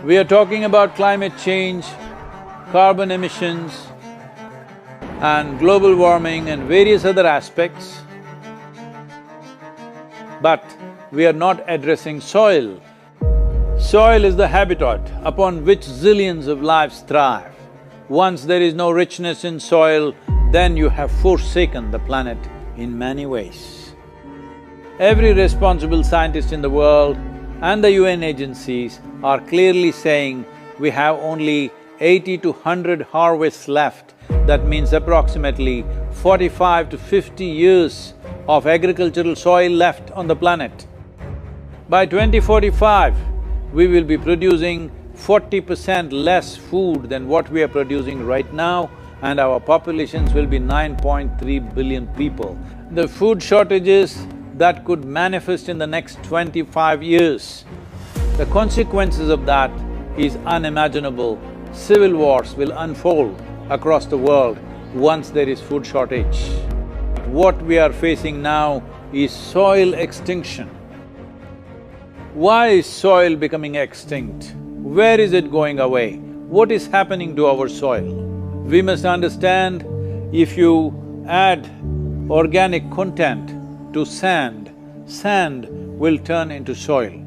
We are talking about climate change, carbon emissions, and global warming and various other aspects, but we are not addressing soil. Soil is the habitat upon which zillions of lives thrive. Once there is no richness in soil, then you have forsaken the planet in many ways. Every responsible scientist in the world and the UN agencies are clearly saying we have only 80 to 100 harvests left. That means approximately 45 to 50 years of agricultural soil left on the planet. By 2045, we will be producing 40% less food than what we are producing right now, and our populations will be 9.3 billion people. The food shortages that could manifest in the next 25 years, the consequences of that is unimaginable. Civil wars will unfold across the world once there is food shortage. What we are facing now is soil extinction. Why is soil becoming extinct? Where is it going away? What is happening to our soil? We must understand, if you add organic content to sand, sand will turn into soil.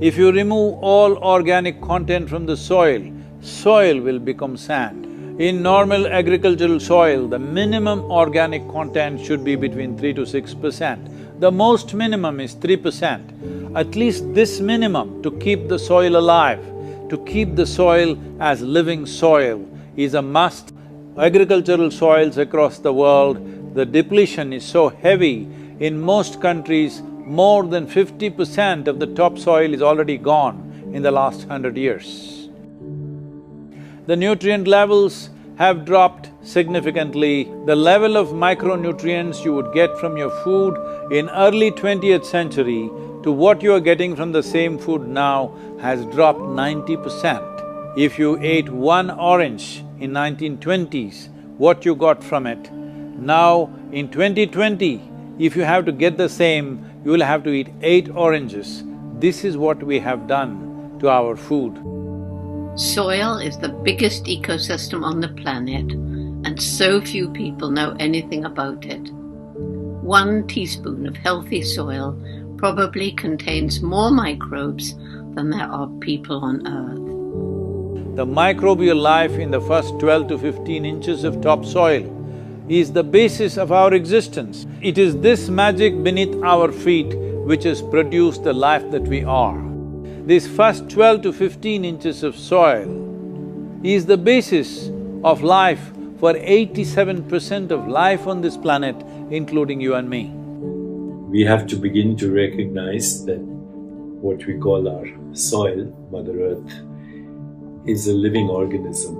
If you remove all organic content from the soil, soil will become sand. In normal agricultural soil, the minimum organic content should be between 3 to 6%. The most minimum is 3%. At least this minimum to keep the soil alive, to keep the soil as living soil is a must. Agricultural soils across the world, the depletion is so heavy, in most countries, more than 50% of the topsoil is already gone in the last 100 years. The nutrient levels have dropped significantly. The level of micronutrients you would get from your food in early 20th century to what you are getting from the same food now has dropped 90%. If you ate one orange in 1920s, what you got from it, now in 2020, if you have to get the same, you will have to eat 8 oranges. This is what we have done to our food. Soil is the biggest ecosystem on the planet, and so few people know anything about it. 1 teaspoon of healthy soil probably contains more microbes than there are people on Earth. The microbial life in the first 12 to 15 inches of topsoil is the basis of our existence. It is this magic beneath our feet which has produced the life that we are. This first 12 to 15 inches of soil is the basis of life for 87% of life on this planet, including you and me. We have to begin to recognize that what we call our soil, Mother Earth, is a living organism.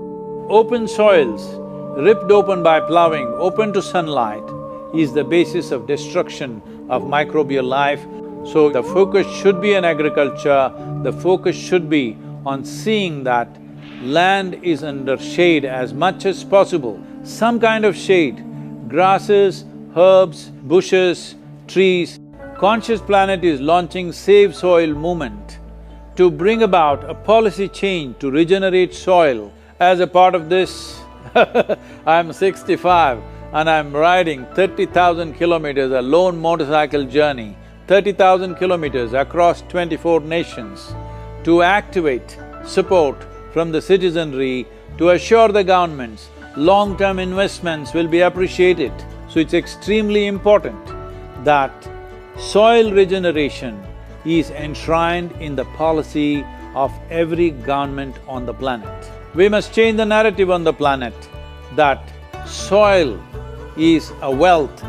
Open soils, ripped open by ploughing, open to sunlight, is the basis of destruction of microbial life. So the focus should be on agriculture, the focus should be on seeing that land is under shade as much as possible, some kind of shade, grasses, herbs, bushes, trees. Conscious Planet is launching Savesoil movement to bring about a policy change to regenerate soil. As a part of this, I'm 65 and I'm riding 30,000 kilometers, a lone motorcycle journey, 30,000 kilometers across 24 nations to activate support from the citizenry to assure the governments long-term investments will be appreciated. So it's extremely important that soil regeneration is enshrined in the policy of every government on the planet. We must change the narrative on the planet that soil is a wealth,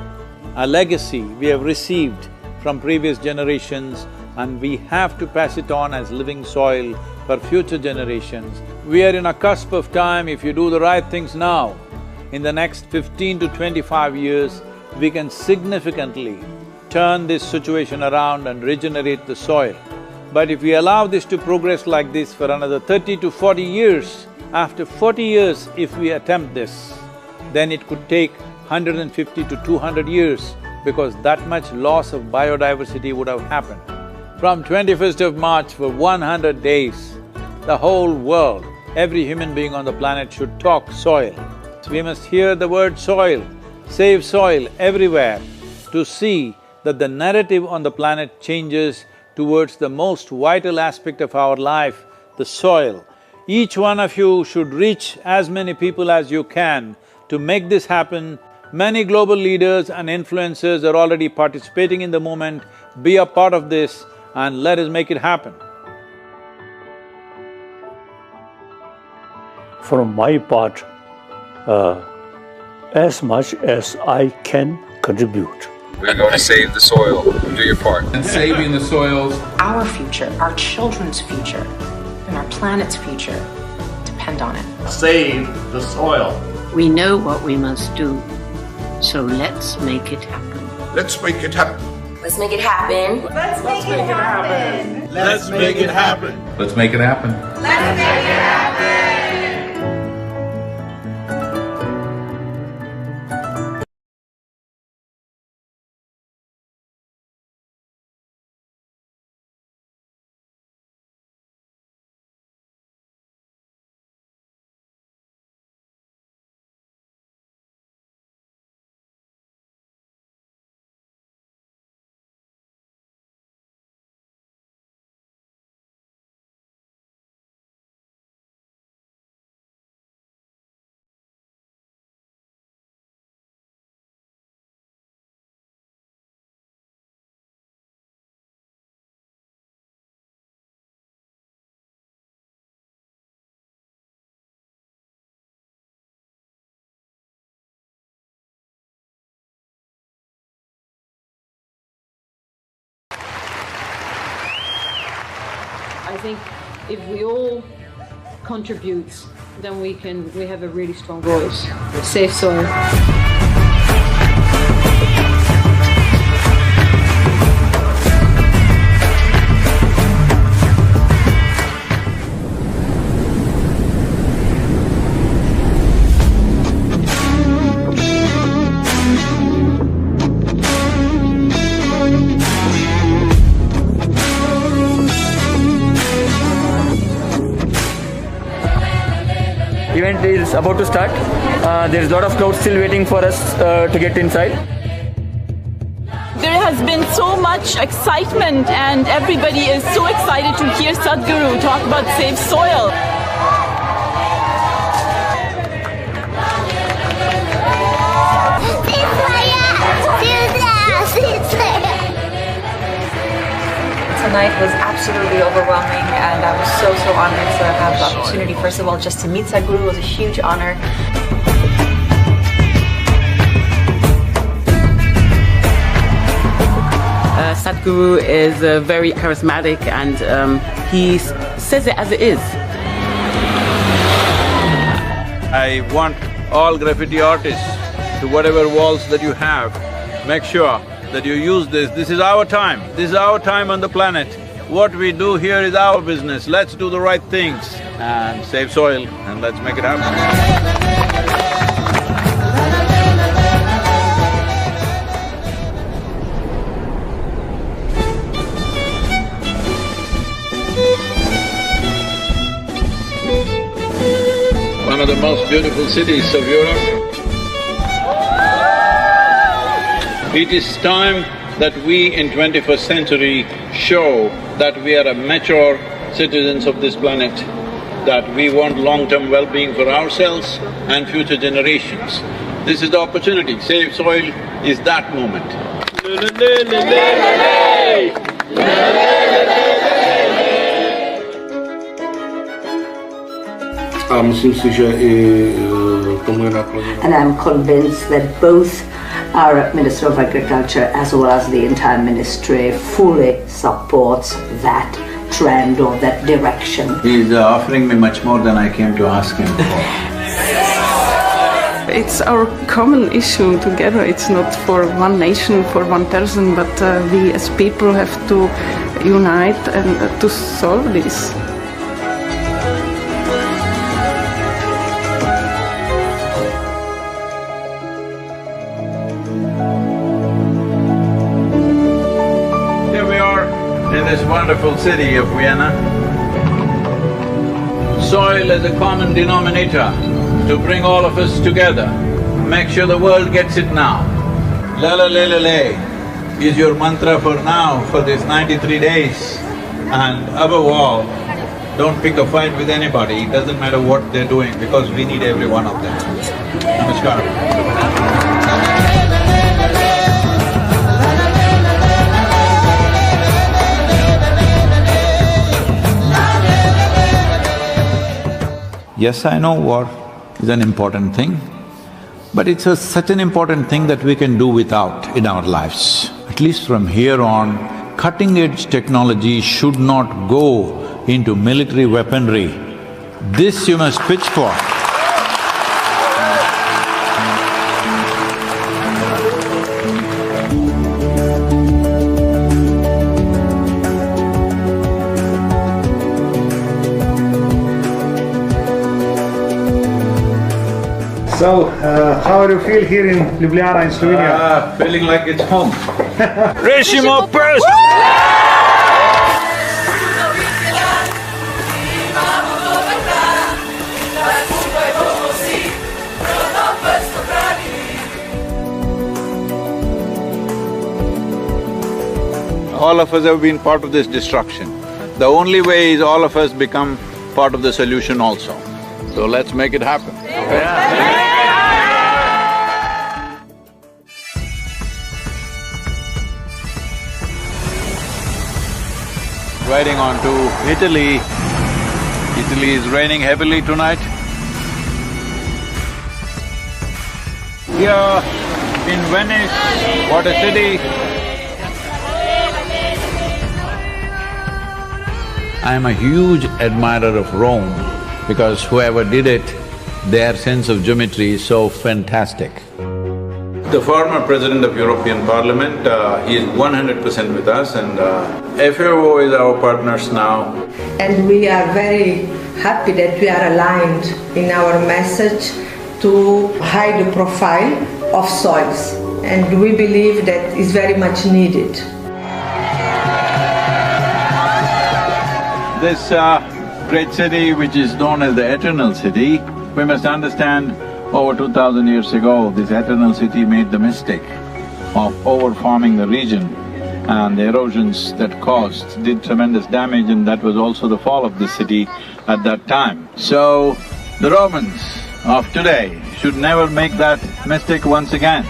a legacy we have received from previous generations, and we have to pass it on as living soil for future generations. We are in a cusp of time. If you do the right things now, in the next 15 to 25 years, we can significantly turn this situation around and regenerate the soil. But if we allow this to progress like this for another 30 to 40 years, after 40 years if we attempt this, then it could take 150 to 200 years because that much loss of biodiversity would have happened. From 21st of March for 100 days, the whole world, every human being on the planet should talk soil. We must hear the word soil, save soil everywhere to see that the narrative on the planet changes towards the most vital aspect of our life, the soil. Each one of you should reach as many people as you can to make this happen. Many global leaders and influencers are already participating in the movement. Be a part of this and let us make it happen. From my part, as much as I can contribute. We're going to save the soil. Do your part. And saving the soils. Our future, our children's future, and our planet's future depend on it. Save the soil. We know what we must do, so let's make it happen. Let's make it happen. Let's make it happen. Let's make it happen. Let's make it happen. Let's make it happen. Let's make it happen. I think if we all contribute, then we have a really strong voice. Save soil. Event is about to start. There is a lot of crowd still waiting for us to get inside. There has been so much excitement and everybody is so excited to hear Sadguru talk about Save Soil. Tonight was absolutely overwhelming, and I was so honored to have the opportunity. First of all, just to meet Sadguru was a huge honor. Sadguru is very charismatic, and he says it as it is. I want all graffiti artists, to whatever walls that you have, make sure that you use this. This is our time. This is our time on the planet. What we do here is our business. Let's do the right things and save soil and let's make it happen. One of the most beautiful cities of Europe. It is time that we in 21st century show that we are a mature citizens of this planet, that we want long-term well-being for ourselves and future generations. This is the opportunity. Save Soil is that moment. And I'm convinced that both our Minister of Agriculture as well as the entire ministry fully supports that trend or that direction. He's offering me much more than I came to ask him for. It's our common issue together. It's not for one nation, for one person, but we as people have to unite and to solve this. Here we are in this wonderful city of Vienna. soil as a common denominator to bring all of us together. Make sure the world gets it now. La la le le le is your mantra for now, for these 93 days. And above all, don't pick a fight with anybody, it doesn't matter what they're doing, because we need every one of them. Namaskar. Yes, I know war is an important thing, but it's such an important thing that we can do without in our lives. At least from here on, cutting-edge technology should not go into military weaponry. This you must pitch for. So, how do you feel here in Ljubljana in Slovenia? Feeling like it's home. Reshimo press! All of us have been part of this destruction. The only way is all of us become part of the solution also. So let's make it happen. Riding on to Italy. Italy is raining heavily tonight. Here in Venice, what a city! I am a huge admirer of Rome because whoever did it, their sense of geometry is so fantastic. The former president of European Parliament, he is 100% with us, and FAO is our partners now. And we are very happy that we are aligned in our message to high the profile of soils, and we believe that is very much needed. This great city, which is known as the Eternal City, we must understand over 2000 years ago, this Eternal City made the mistake of over-farming the region, and the erosions that caused did tremendous damage, and that was also the fall of the city at that time. So, the Romans of today should never make that mistake once again.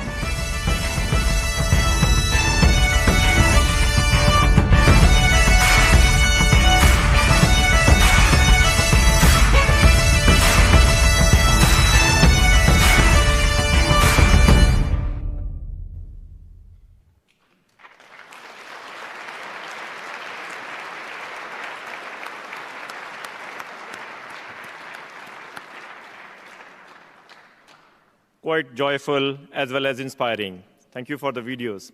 Quite joyful as well as inspiring. Thank you for the videos.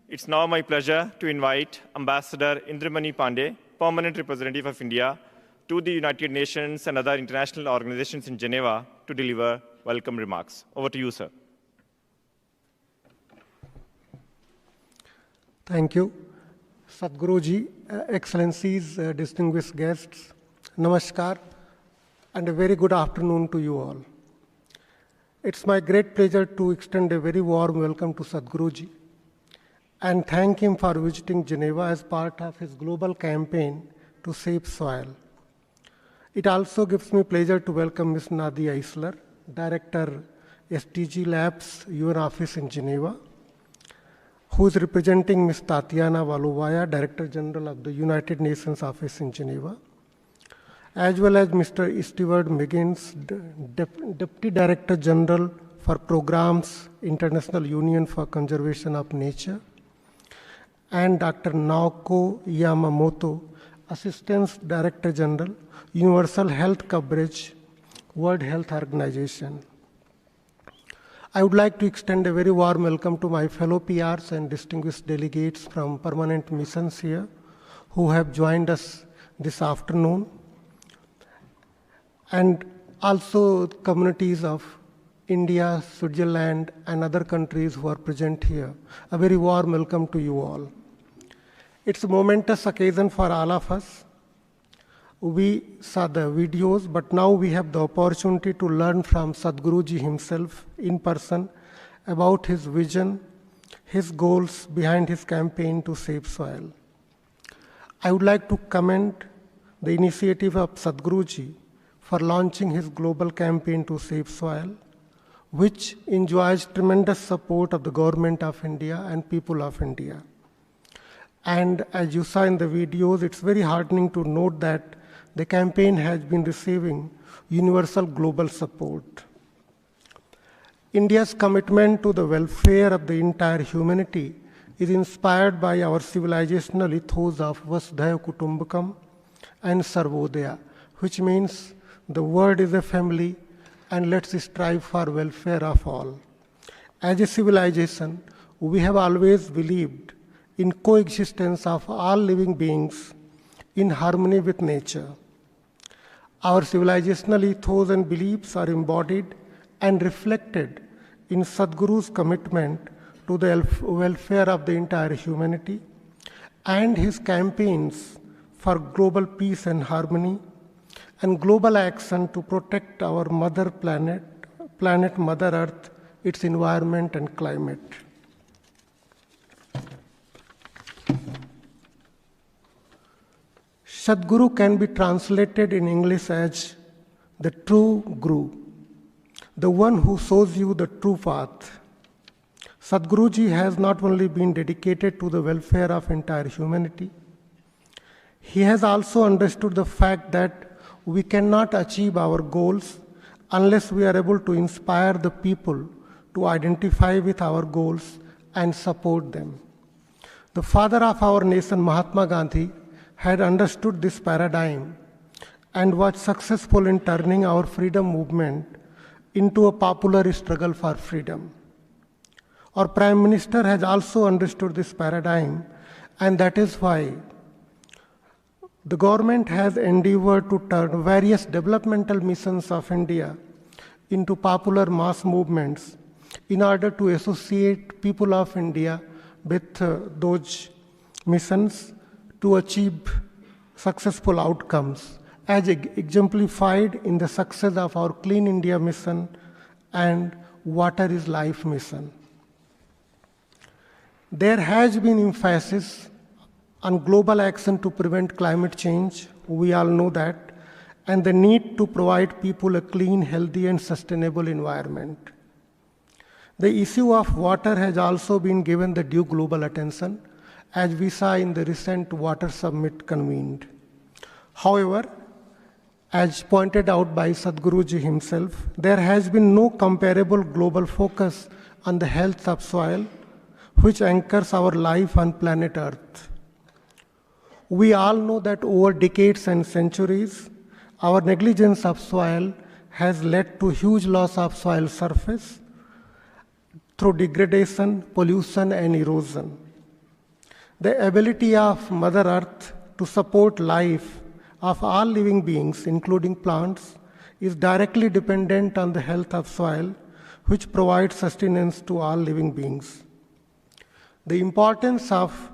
It's now my pleasure to invite Ambassador Indramani Pandey, Permanent Representative of India, to the United Nations and other international organizations in Geneva to deliver welcome remarks. Over to you, sir. Thank you. Sadguruji, Excellencies, distinguished guests, Namaskar, and a very good afternoon to you all. It's my great pleasure to extend a very warm welcome to Sadguruji and thank him for visiting Geneva as part of his global campaign to save soil. It also gives me pleasure to welcome Ms. Nadia Isler, Director, SDG Labs, UN Office in Geneva, who is representing Ms. Tatiana Valovaya, Director General of the United Nations Office in Geneva, as well as Mr. Stewart Miggins, Deputy Director General for Programs, International Union for Conservation of Nature, and Dr. Naoko Yamamoto, Assistant Director General, Universal Health Coverage, World Health Organization. I would like to extend a very warm welcome to my fellow PRs and distinguished delegates from permanent missions here who have joined us this afternoon, and also communities of India, Switzerland, and other countries who are present here. A very warm welcome to you all. It's a momentous occasion for all of us. We saw the videos, but now we have the opportunity to learn from Sadhguruji himself in person about his vision, his goals behind his campaign to save soil. I would like to commend the initiative of Sadhguruji for launching his global campaign to save soil, which enjoys tremendous support of the government of India and people of India. And as you saw in the videos, it's very heartening to note that the campaign has been receiving universal global support. India's commitment to the welfare of the entire humanity is inspired by our civilizational ethos of Vasudhaiva Kutumbakam and Sarvodaya, which means the world is a family and let's strive for welfare of all. As a civilization, we have always believed in coexistence of all living beings in harmony with nature. Our civilizational ethos and beliefs are embodied and reflected in Sadhguru's commitment to the welfare of the entire humanity and his campaigns for global peace and harmony and global action to protect our mother planet, Mother Earth, its environment and climate. Sadhguru can be translated in English as the true Guru, the one who shows you the true path. Sadhguruji has not only been dedicated to the welfare of entire humanity, he has also understood the fact that we cannot achieve our goals unless we are able to inspire the people to identify with our goals and support them. The father of our nation, Mahatma Gandhi, had understood this paradigm and was successful in turning our freedom movement into a popular struggle for freedom. Our Prime Minister has also understood this paradigm, and that is why the government has endeavored to turn various developmental missions of India into popular mass movements in order to associate people of India with those missions to achieve successful outcomes, as exemplified in the success of our Clean India mission and Water is Life mission. There has been emphasis on global action to prevent climate change, we all know that, and the need to provide people a clean, healthy, and sustainable environment. The issue of water has also been given the due global attention, as we saw in the recent water summit convened. However, as pointed out by Sadhguruji himself, there has been no comparable global focus on the health of soil, which anchors our life on planet Earth. We all know that over decades and centuries, our negligence of soil has led to huge loss of soil surface through degradation, pollution, and erosion. The ability of Mother Earth to support life of all living beings, including plants, is directly dependent on the health of soil, which provides sustenance to all living beings. The importance of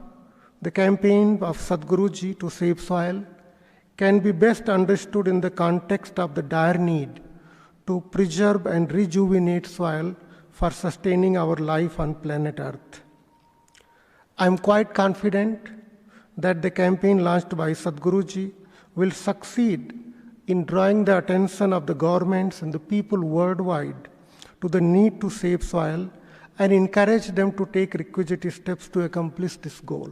the campaign of Sadhguruji to save soil can be best understood in the context of the dire need to preserve and rejuvenate soil for sustaining our life on planet Earth. I am quite confident that the campaign launched by Sadhguruji will succeed in drawing the attention of the governments and the people worldwide to the need to save soil and encourage them to take requisite steps to accomplish this goal.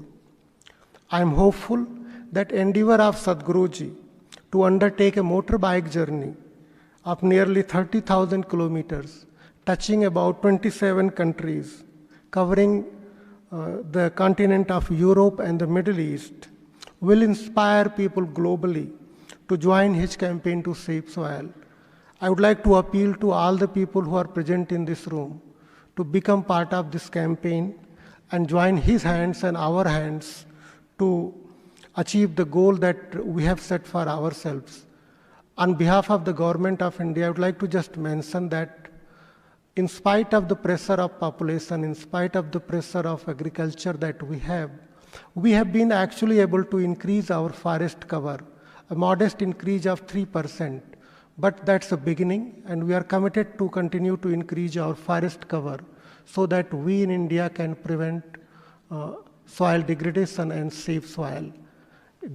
I am hopeful that endeavor of Sadhguruji to undertake a motorbike journey of nearly 30,000 kilometers, touching about 27 countries, covering the continent of Europe and the Middle East, will inspire people globally to join his campaign to save soil. I would like to appeal to all the people who are present in this room to become part of this campaign and join his hands and our hands to achieve the goal that we have set for ourselves. On behalf of the Government of India, I would like to just mention that in spite of the pressure of population, in spite of the pressure of agriculture that we have been actually able to increase our forest cover a modest increase of 3%. But that's a beginning, and we are committed to continue to increase our forest cover so that we in India can prevent soil degradation and save soil.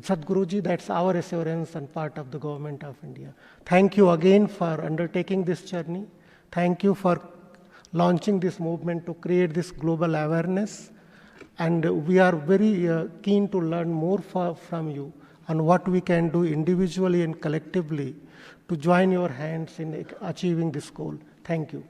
Sadhguruji, that's our assurance and part of the government of India. Thank you again for undertaking this journey. Thank you for launching this movement to create this global awareness. And we are very keen to learn more from you on what we can do individually and collectively to join your hands in achieving this goal. Thank you.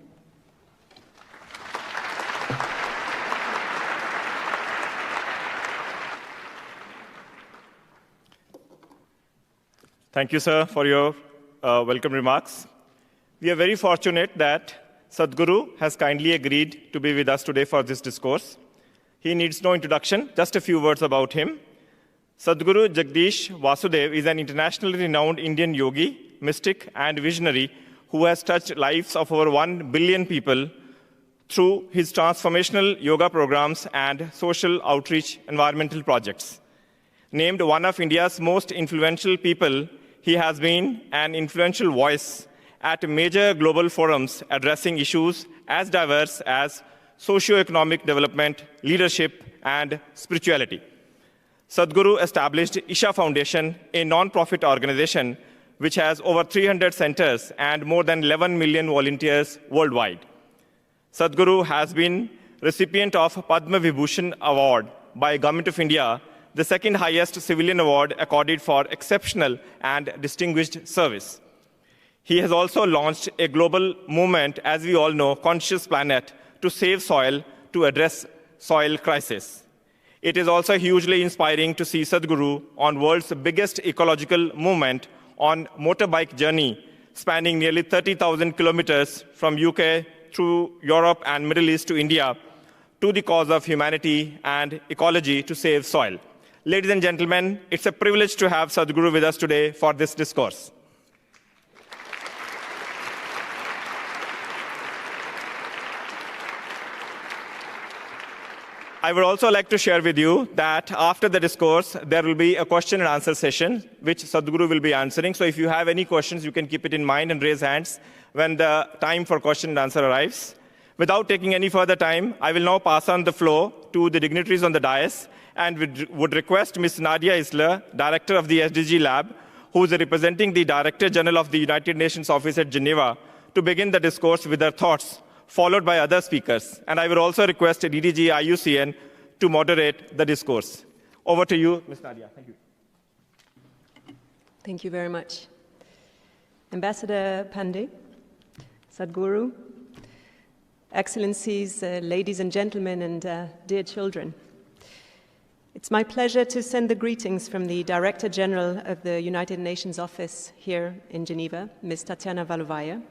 Thank you, sir, for your welcome remarks. We are very fortunate that Sadhguru has kindly agreed to be with us today for this discourse. He needs no introduction, just a few words about him. Sadhguru Jagdish Vasudev is an internationally renowned Indian yogi, mystic, and visionary who has touched lives of over 1 billion people through his transformational yoga programs and social outreach environmental projects. Named one of India's most influential people, he has been an influential voice at major global forums addressing issues as diverse as socio-economic development, leadership, and spirituality. Sadhguru established Isha Foundation, a non-profit organization which has over 300 centers and more than 11 million volunteers worldwide. Sadhguru has been recipient of Padma Vibhushan Award by Government of India, the second highest civilian award accorded for exceptional and distinguished service. He has also launched a global movement, as we all know, Conscious Planet, to save soil, to address soil crisis. It is also hugely inspiring to see Sadhguru on world's biggest ecological movement on motorbike journey, spanning nearly 30,000 kilometers from UK through Europe and Middle East to India, to the cause of humanity and ecology to save soil. Ladies and gentlemen, it's a privilege to have Sadhguru with us today for this discourse. I would also like to share with you that after the discourse, there will be a question and answer session, which Sadhguru will be answering. So if you have any questions, you can keep it in mind and raise hands when the time for question and answer arrives. Without taking any further time, I will now pass on the floor to the dignitaries on the dais and would request Ms. Nadia Isler, Director of the SDG Lab, who is representing the Director General of the United Nations Office at Geneva, to begin the discourse with her thoughts, followed by other speakers. And I will also request DDG IUCN to moderate the discourse. Over to you, Ms. Nadia. Thank you. Thank you very much. Ambassador Pandey, Sadhguru, Excellencies, ladies and gentlemen, and dear children. It's my pleasure to send the greetings from the Director General of the United Nations Office here in Geneva, Ms. Tatiana Valovaya,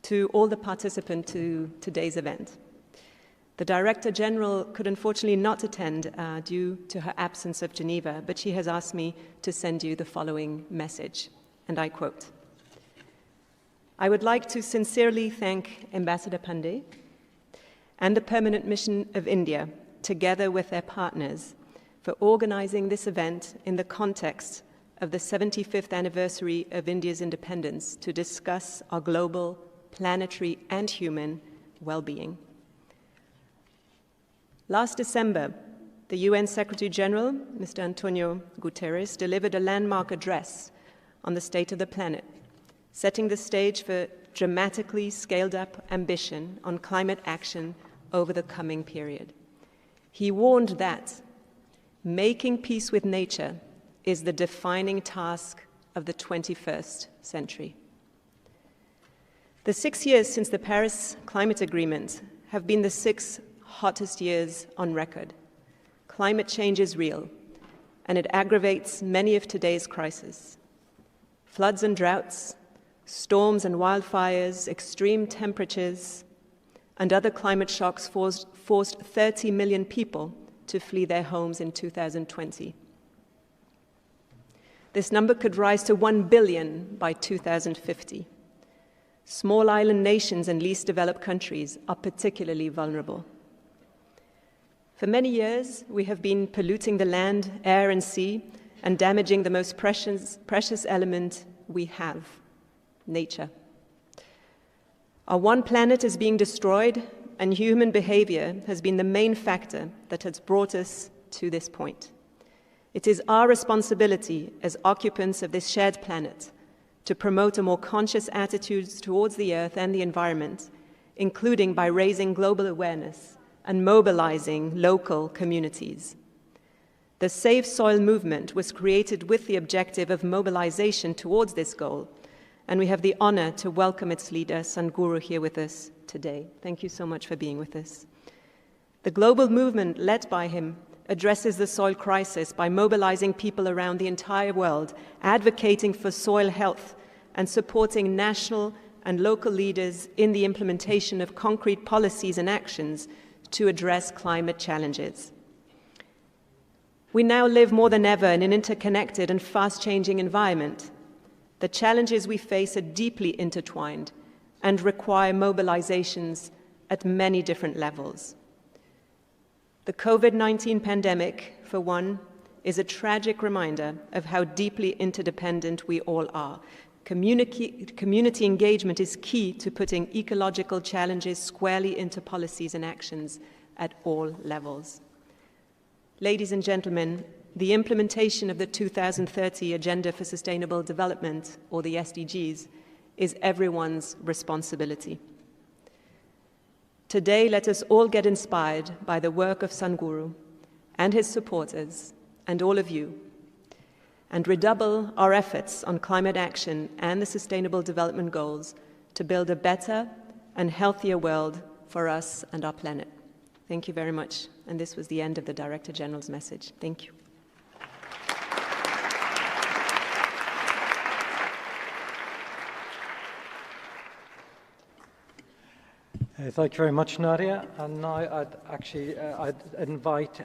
to all the participants to today's event. The Director General could unfortunately not attend due to her absence of Geneva, but she has asked me to send you the following message, and I quote: I would like to sincerely thank Ambassador Pandey and the Permanent Mission of India, together with their partners, for organizing this event in the context of the 75th anniversary of India's independence to discuss our global, planetary, and human well-being. Last December, the UN Secretary General, Mr. Antonio Guterres, delivered a landmark address on the state of the planet, setting the stage for dramatically scaled-up ambition on climate action over the coming period. He warned that making peace with nature is the defining task of the 21st century. The 6 years since the Paris Climate Agreement have been the 6 hottest years on record. Climate change is real, and it aggravates many of today's crises. Floods and droughts, storms and wildfires, extreme temperatures, and other climate shocks forced 30 million people to flee their homes in 2020. This number could rise to 1 billion by 2050. Small island nations and least developed countries are particularly vulnerable. For many years, we have been polluting the land, air, and sea, and damaging the most precious element we have, nature. Our one planet is being destroyed, and human behavior has been the main factor that has brought us to this point. It is our responsibility as occupants of this shared planet to promote a more conscious attitude towards the earth and the environment, including by raising global awareness and mobilizing local communities. The Savesoil movement was created with the objective of mobilization towards this goal, and we have the honor to welcome its leader, Sadguru, here with us today. Thank you so much for being with us. The global movement led by him addresses the soil crisis by mobilizing people around the entire world, advocating for soil health, and supporting national and local leaders in the implementation of concrete policies and actions to address climate challenges. We now live more than ever in an interconnected and fast-changing environment. The challenges we face are deeply intertwined and require mobilizations at many different levels. The COVID-19 pandemic, for one, is a tragic reminder of how deeply interdependent we all are. Community engagement is key to putting ecological challenges squarely into policies and actions at all levels. Ladies and gentlemen, the implementation of the 2030 Agenda for Sustainable Development, or the SDGs, is everyone's responsibility. Today, let us all get inspired by the work of Sadguru and his supporters and all of you, and redouble our efforts on climate action and the Sustainable Development Goals to build a better and healthier world for us and our planet. Thank you very much. And this was the end of the Director General's message. Thank you. Thank you very much, Nadia. And now I'd invite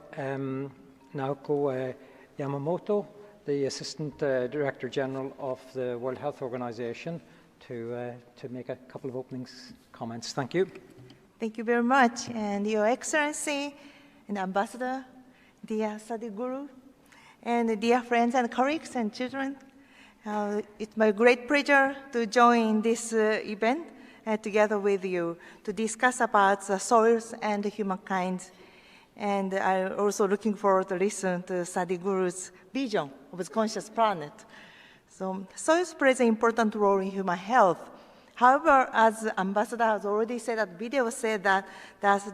Naoko Yamamoto, the Assistant Director General of the World Health Organization, to make a couple of opening comments. Thank you. Thank you very much. And Your Excellency and Ambassador, dear Sadguru, and dear friends and colleagues and children, it's my great pleasure to join this event together with you to discuss about the soils and humankind. And I'm also looking forward to listen to Sadhguru's vision of a conscious planet. So soils plays an important role in human health. However, as Ambassador has already said, that video said that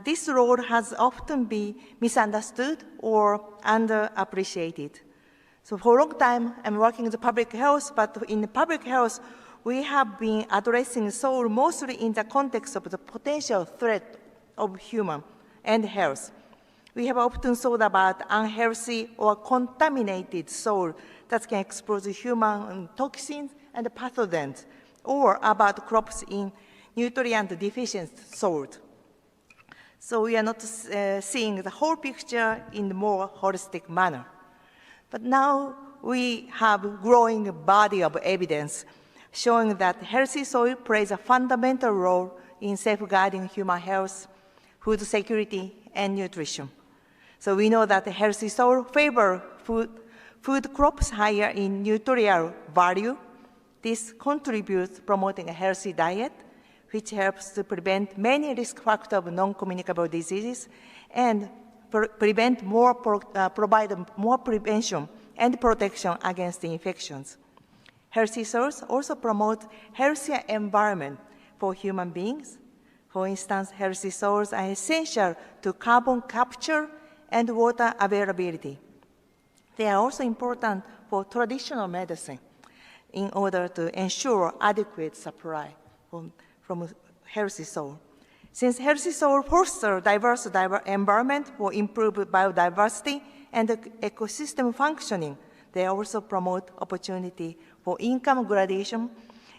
this role has often been misunderstood or underappreciated. So for a long time, I'm working in the public health, but in public health, we have been addressing soil mostly in the context of the potential threat of human and health. We have often thought about unhealthy or contaminated soil that can expose human toxins and pathogens, or about crops in nutrient-deficient soil. So we are not seeing the whole picture in a more holistic manner. But now we have a growing body of evidence showing that healthy soil plays a fundamental role in safeguarding human health, food security, and nutrition. So we know that healthy soil favors food crops higher in nutritional value. This contributes to promoting a healthy diet, which helps to prevent many risk factors of non-communicable diseases and provide more prevention and protection against infections. Healthy soils also promote healthier environment for human beings. For instance, healthy soils are essential to carbon capture and water availability. They are also important for traditional medicine in order to ensure adequate supply from healthy soil. Since healthy soil fosters diverse environment for improved biodiversity and ecosystem functioning, they also promote opportunity for income gradation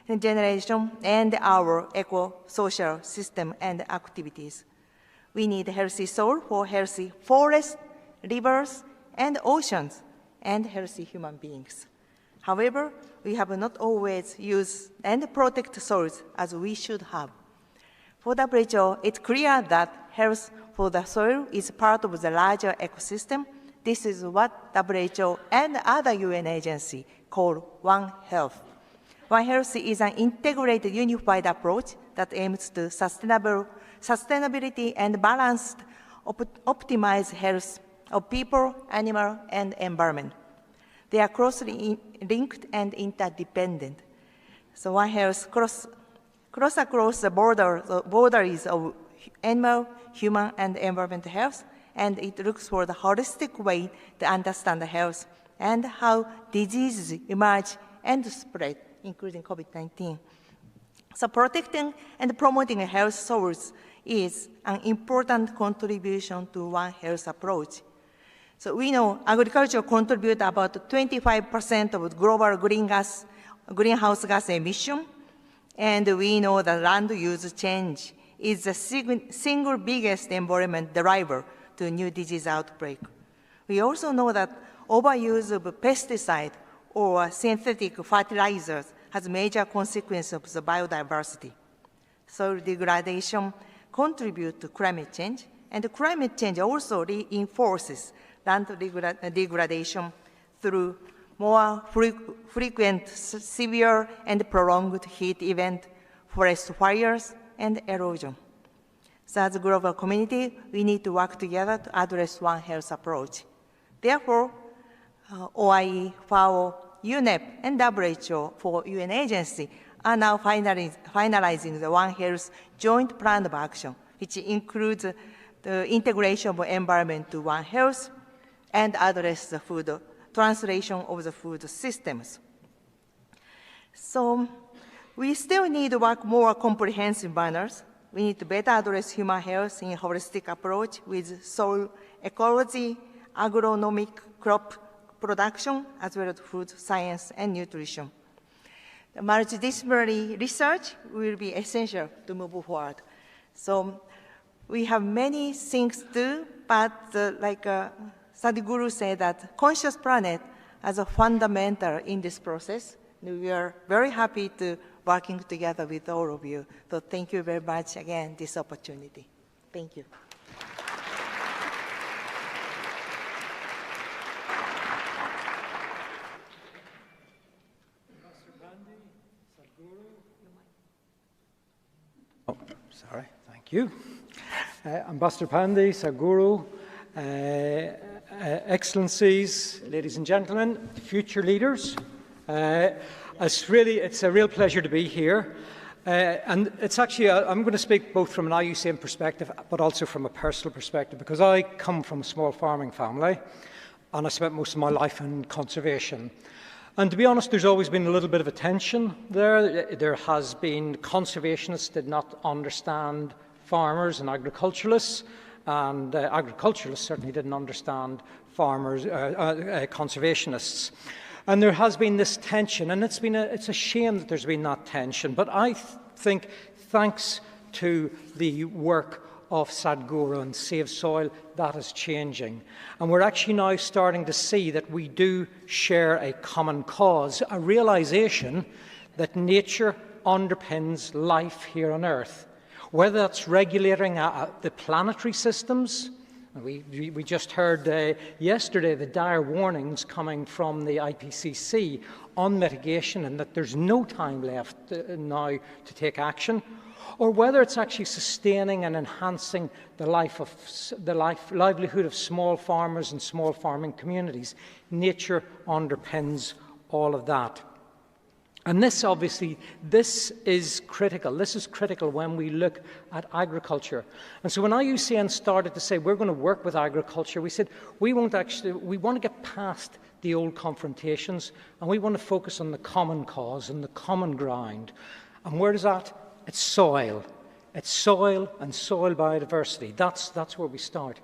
and generation and our eco-social system and activities. We need healthy soil for healthy forests, rivers, and oceans, and healthy human beings. However, we have not always used and protected soils as we should have. For WHO, it's clear that health for the soil is part of the larger ecosystem This is what WHO and other UN agencies call One Health. One Health is an integrated, unified approach that aims to sustainability and balanced, optimized health of people, animal, and environment. They are closely linked and interdependent. So One Health cross across the boundaries of animal, human, and environmental health, and it looks for the holistic way to understand the health and how diseases emerge and spread, including COVID-19. So protecting and promoting a health source is an important contribution to One Health approach. So we know agriculture contributes about 25% of global greenhouse gas emission, and we know that land use change is the single biggest environment driver to new disease outbreak. We also know that overuse of pesticide or synthetic fertilizers has major consequences of the biodiversity. Soil degradation contributes to climate change, and climate change also reinforces land degradation through more frequent, severe, and prolonged heat events, forest fires, and erosion. So as a global community, we need to work together to address One Health approach. Therefore, OIE, FAO, UNEP, and WHO for UN agency are now finalizing the One Health Joint Plan of Action, which includes the integration of environment to One Health and address the food translation of the food systems. So we still need to work more comprehensive manners. We need to better address human health in a holistic approach with soil ecology, agronomic crop production, as well as food science and nutrition. The multidisciplinary research will be essential to move forward. So we have many things to do, but like Sadguru said, that conscious planet as a fundamental in this process. We are very happy to working together with all of you. So thank you very much again, this opportunity. Thank you. Oh, sorry, thank you. Ambassador Pandey, Sadguru, Excellencies, ladies and gentlemen, future leaders. It's a real pleasure to be here. And it's actually, I'm going to speak both from an IUCN perspective, but also from a personal perspective, because I come from a small farming family, and I spent most of my life in conservation. And to be honest, there's always been a little bit of a tension there. There has been conservationists did not understand farmers and agriculturalists, and agriculturalists certainly didn't understand farmers, conservationists. And there has been this tension, and it's a shame that there's been that tension. But I think, thanks to the work of Sadguru and Savesoil, that is changing. And we're actually now starting to see that we do share a common cause, a realization that nature underpins life here on Earth. Whether that's regulating the planetary systems, we just heard yesterday the dire warnings coming from the IPCC on mitigation, and that there's no time left now to take action, or whether it's actually sustaining and enhancing the livelihood of small farmers and small farming communities. Nature underpins all of that. And this is critical. This is critical when we look at agriculture. And so when IUCN started to say we're going to work with agriculture, we said we want to get past the old confrontations, and we want to focus on the common cause and the common ground. And where is that? It's soil. It's soil and soil biodiversity. That's where we start.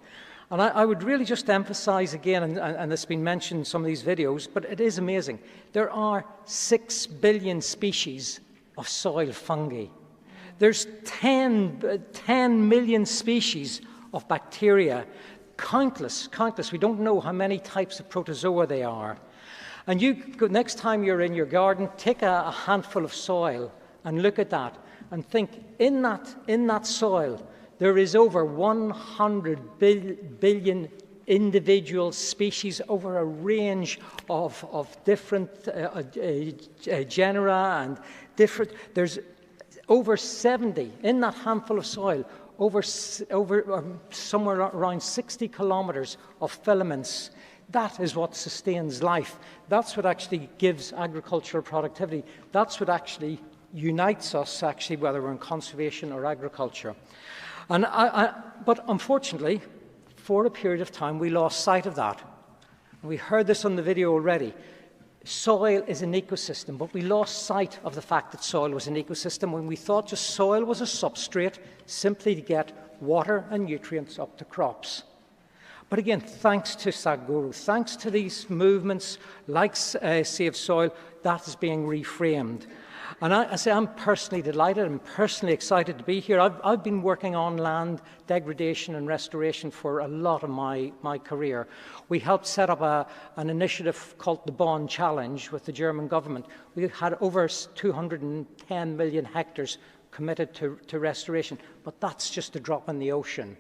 And I would really just emphasize again, and it's been mentioned in some of these videos, but it is amazing. There are 6 billion species of soil fungi. There's 10 million species of bacteria, countless. We don't know how many types of protozoa there are. And next time you're in your garden, take a handful of soil and look at that and think, in that soil, there is over 100 billion individual species over a range of different genera and different… There's over 70 in that handful of soil, over somewhere around 60 kilometres of filaments. That is what sustains life. That's what actually gives agricultural productivity. That's what actually unites us, actually, whether we're in conservation or agriculture. And but unfortunately, for a period of time, we lost sight of that. We heard this on the video already. Soil is an ecosystem, but we lost sight of the fact that soil was an ecosystem when we thought just soil was a substrate simply to get water and nutrients up to crops. But again, thanks to Sadguru, thanks to these movements like Savesoil, that is being reframed. And I say I'm personally delighted, I'm personally excited to be here. I've been working on land degradation and restoration for a lot of my career. We helped set up an initiative called the Bond Challenge with the German government. We had over 210 million hectares committed to restoration, but that's just a drop in the ocean.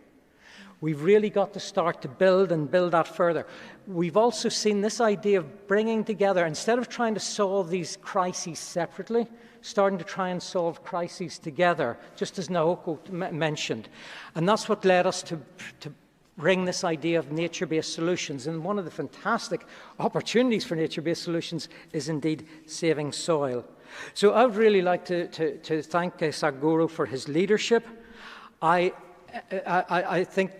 We've really got to start to build that further. We've also seen this idea of bringing together, instead of trying to solve these crises separately, starting to try and solve crises together, just as Naoko mentioned. And that's what led us to bring this idea of nature-based solutions. And one of the fantastic opportunities for nature-based solutions is indeed saving soil. So I would really like to thank Sadguru for his leadership. I think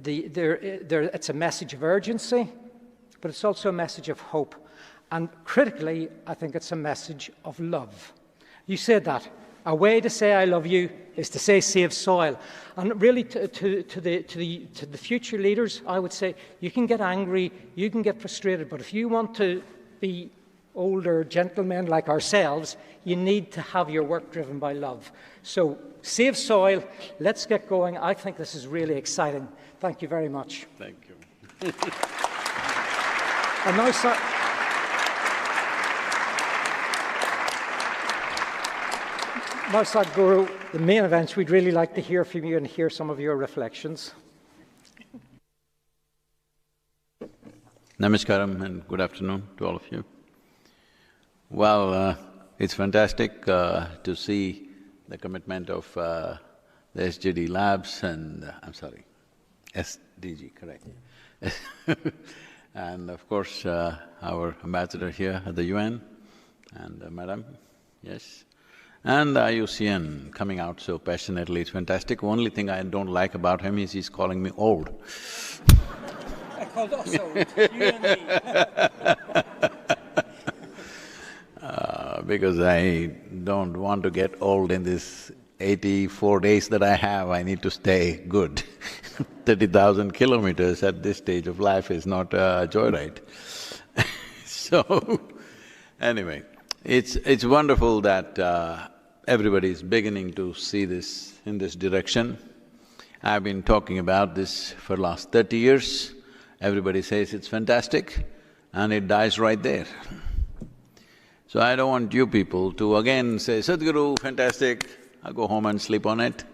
it's a message of urgency, but it's also a message of hope. And critically, I think it's a message of love. You said that. A way to say I love you is to say save soil. And really to the future leaders, I would say you can get angry, you can get frustrated, but if you want to be older gentlemen like ourselves, you need to have your work driven by love. So save soil, let's get going. I think this is really exciting. Thank you very much. Thank you. And now, Sadguru, the main events, we'd really like to hear from you and hear some of your reflections. Namaskaram and good afternoon to all of you. Well, it's fantastic to see the commitment of the SGD Labs and… I'm sorry, SDG, correct. Yeah. And of course, our ambassador here at the UN and Madam, yes. And the IUCN coming out so passionately, it's fantastic. Only thing I don't like about him is he's calling me old. I called us old, you and me. Because I don't want to get old in this 84 days that I have, I need to stay good. 30,000 kilometers at this stage of life is not a joyride. So, anyway, it's wonderful that everybody is beginning to see this in this direction. I've been talking about this for the last 30 years. Everybody says it's fantastic, and it dies right there. So I don't want you people to again say, Sadguru, fantastic, I'll go home and sleep on it.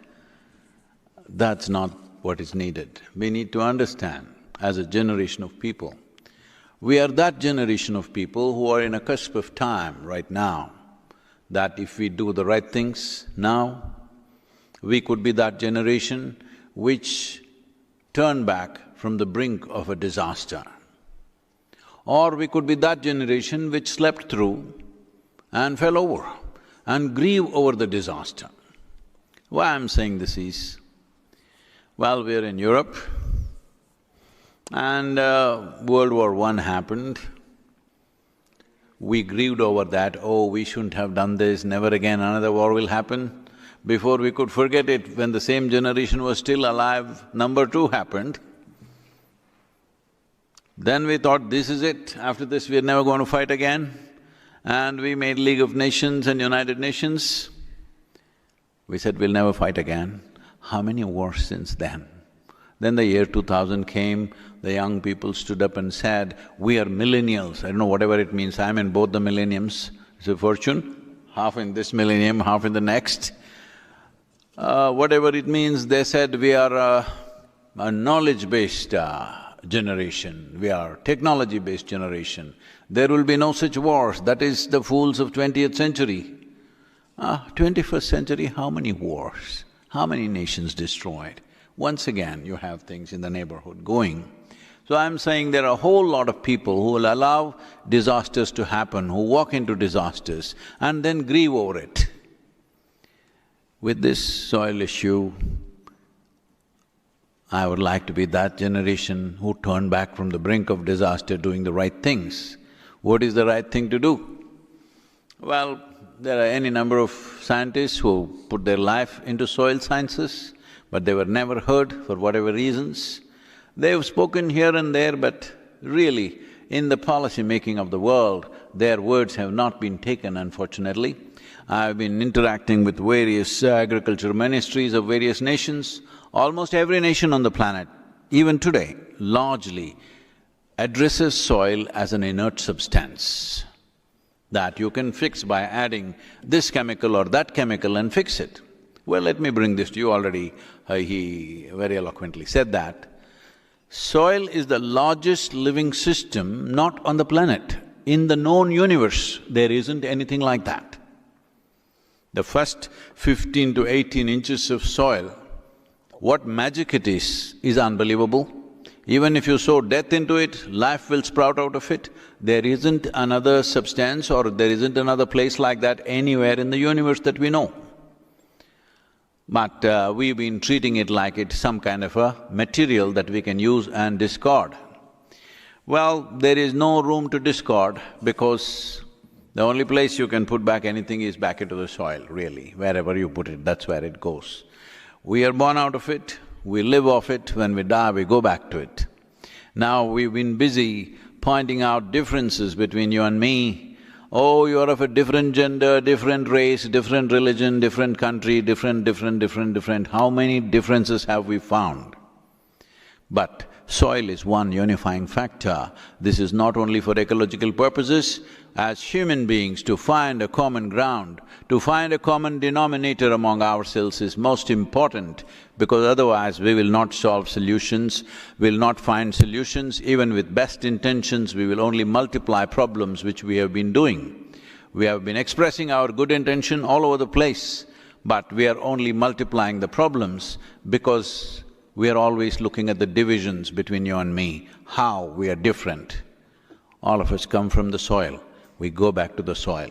That's not what is needed. We need to understand, as a generation of people, we are that generation of people who are in a cusp of time right now, that if we do the right things now, we could be that generation which turn back from the brink of a disaster. Or we could be that generation which slept through and fell over and grieve over the disaster. Why I'm saying this is, well, we're in Europe and World War I happened. We grieved over that, oh, we shouldn't have done this, never again another war will happen. Before we could forget it, when the same generation was still alive, number 2 happened. Then we thought, this is it, after this we're never going to fight again. And we made League of Nations and United Nations. We said, we'll never fight again. How many wars since then? Then the year 2000 came, the young people stood up and said, we are millennials. I don't know whatever it means, I'm in both the millenniums. It's a fortune, half in this millennium, half in the next. Whatever it means, they said we are a knowledge-based generation, we are technology-based generation. There will be no such wars, that is the fools of 20th century. 21st century, how many wars? How many nations destroyed? Once again, you have things in the neighborhood going. So I'm saying there are a whole lot of people who will allow disasters to happen, who walk into disasters and then grieve over it. With this soil issue, I would like to be that generation who turned back from the brink of disaster doing the right things. What is the right thing to do? Well, there are any number of scientists who put their life into soil sciences, but they were never heard for whatever reasons. They've spoken here and there, but really, in the policy making of the world, their words have not been taken, unfortunately. I've been interacting with various agriculture ministries of various nations. Almost every nation on the planet, even today, largely addresses soil as an inert substance that you can fix by adding this chemical or that chemical and fix it. Well, let me bring this to you already. He very eloquently said that. Soil is the largest living system not on the planet. In the known universe, there isn't anything like that. The first 15 to 18 inches of soil, what magic it is unbelievable. Even if you sow death into it, life will sprout out of it. There isn't another substance or there isn't another place like that anywhere in the universe that we know. But we've been treating it like it's some kind of a material that we can use and discard. Well, there is no room to discard because the only place you can put back anything is back into the soil, really. Wherever you put it, that's where it goes. We are born out of it, we live off it, when we die we go back to it. Now we've been busy pointing out differences between you and me. Oh, you're of a different gender, different race, different religion, different country, different… How many differences have we found? But soil is one unifying factor. This is not only for ecological purposes. As human beings, to find a common ground, to find a common denominator among ourselves is most important, because otherwise we will not solve solutions, we'll not find solutions. Even with best intentions, we will only multiply problems, which we have been doing. We have been expressing our good intention all over the place, but we are only multiplying the problems because we are always looking at the divisions between you and me, how we are different. All of us come from the soil, we go back to the soil.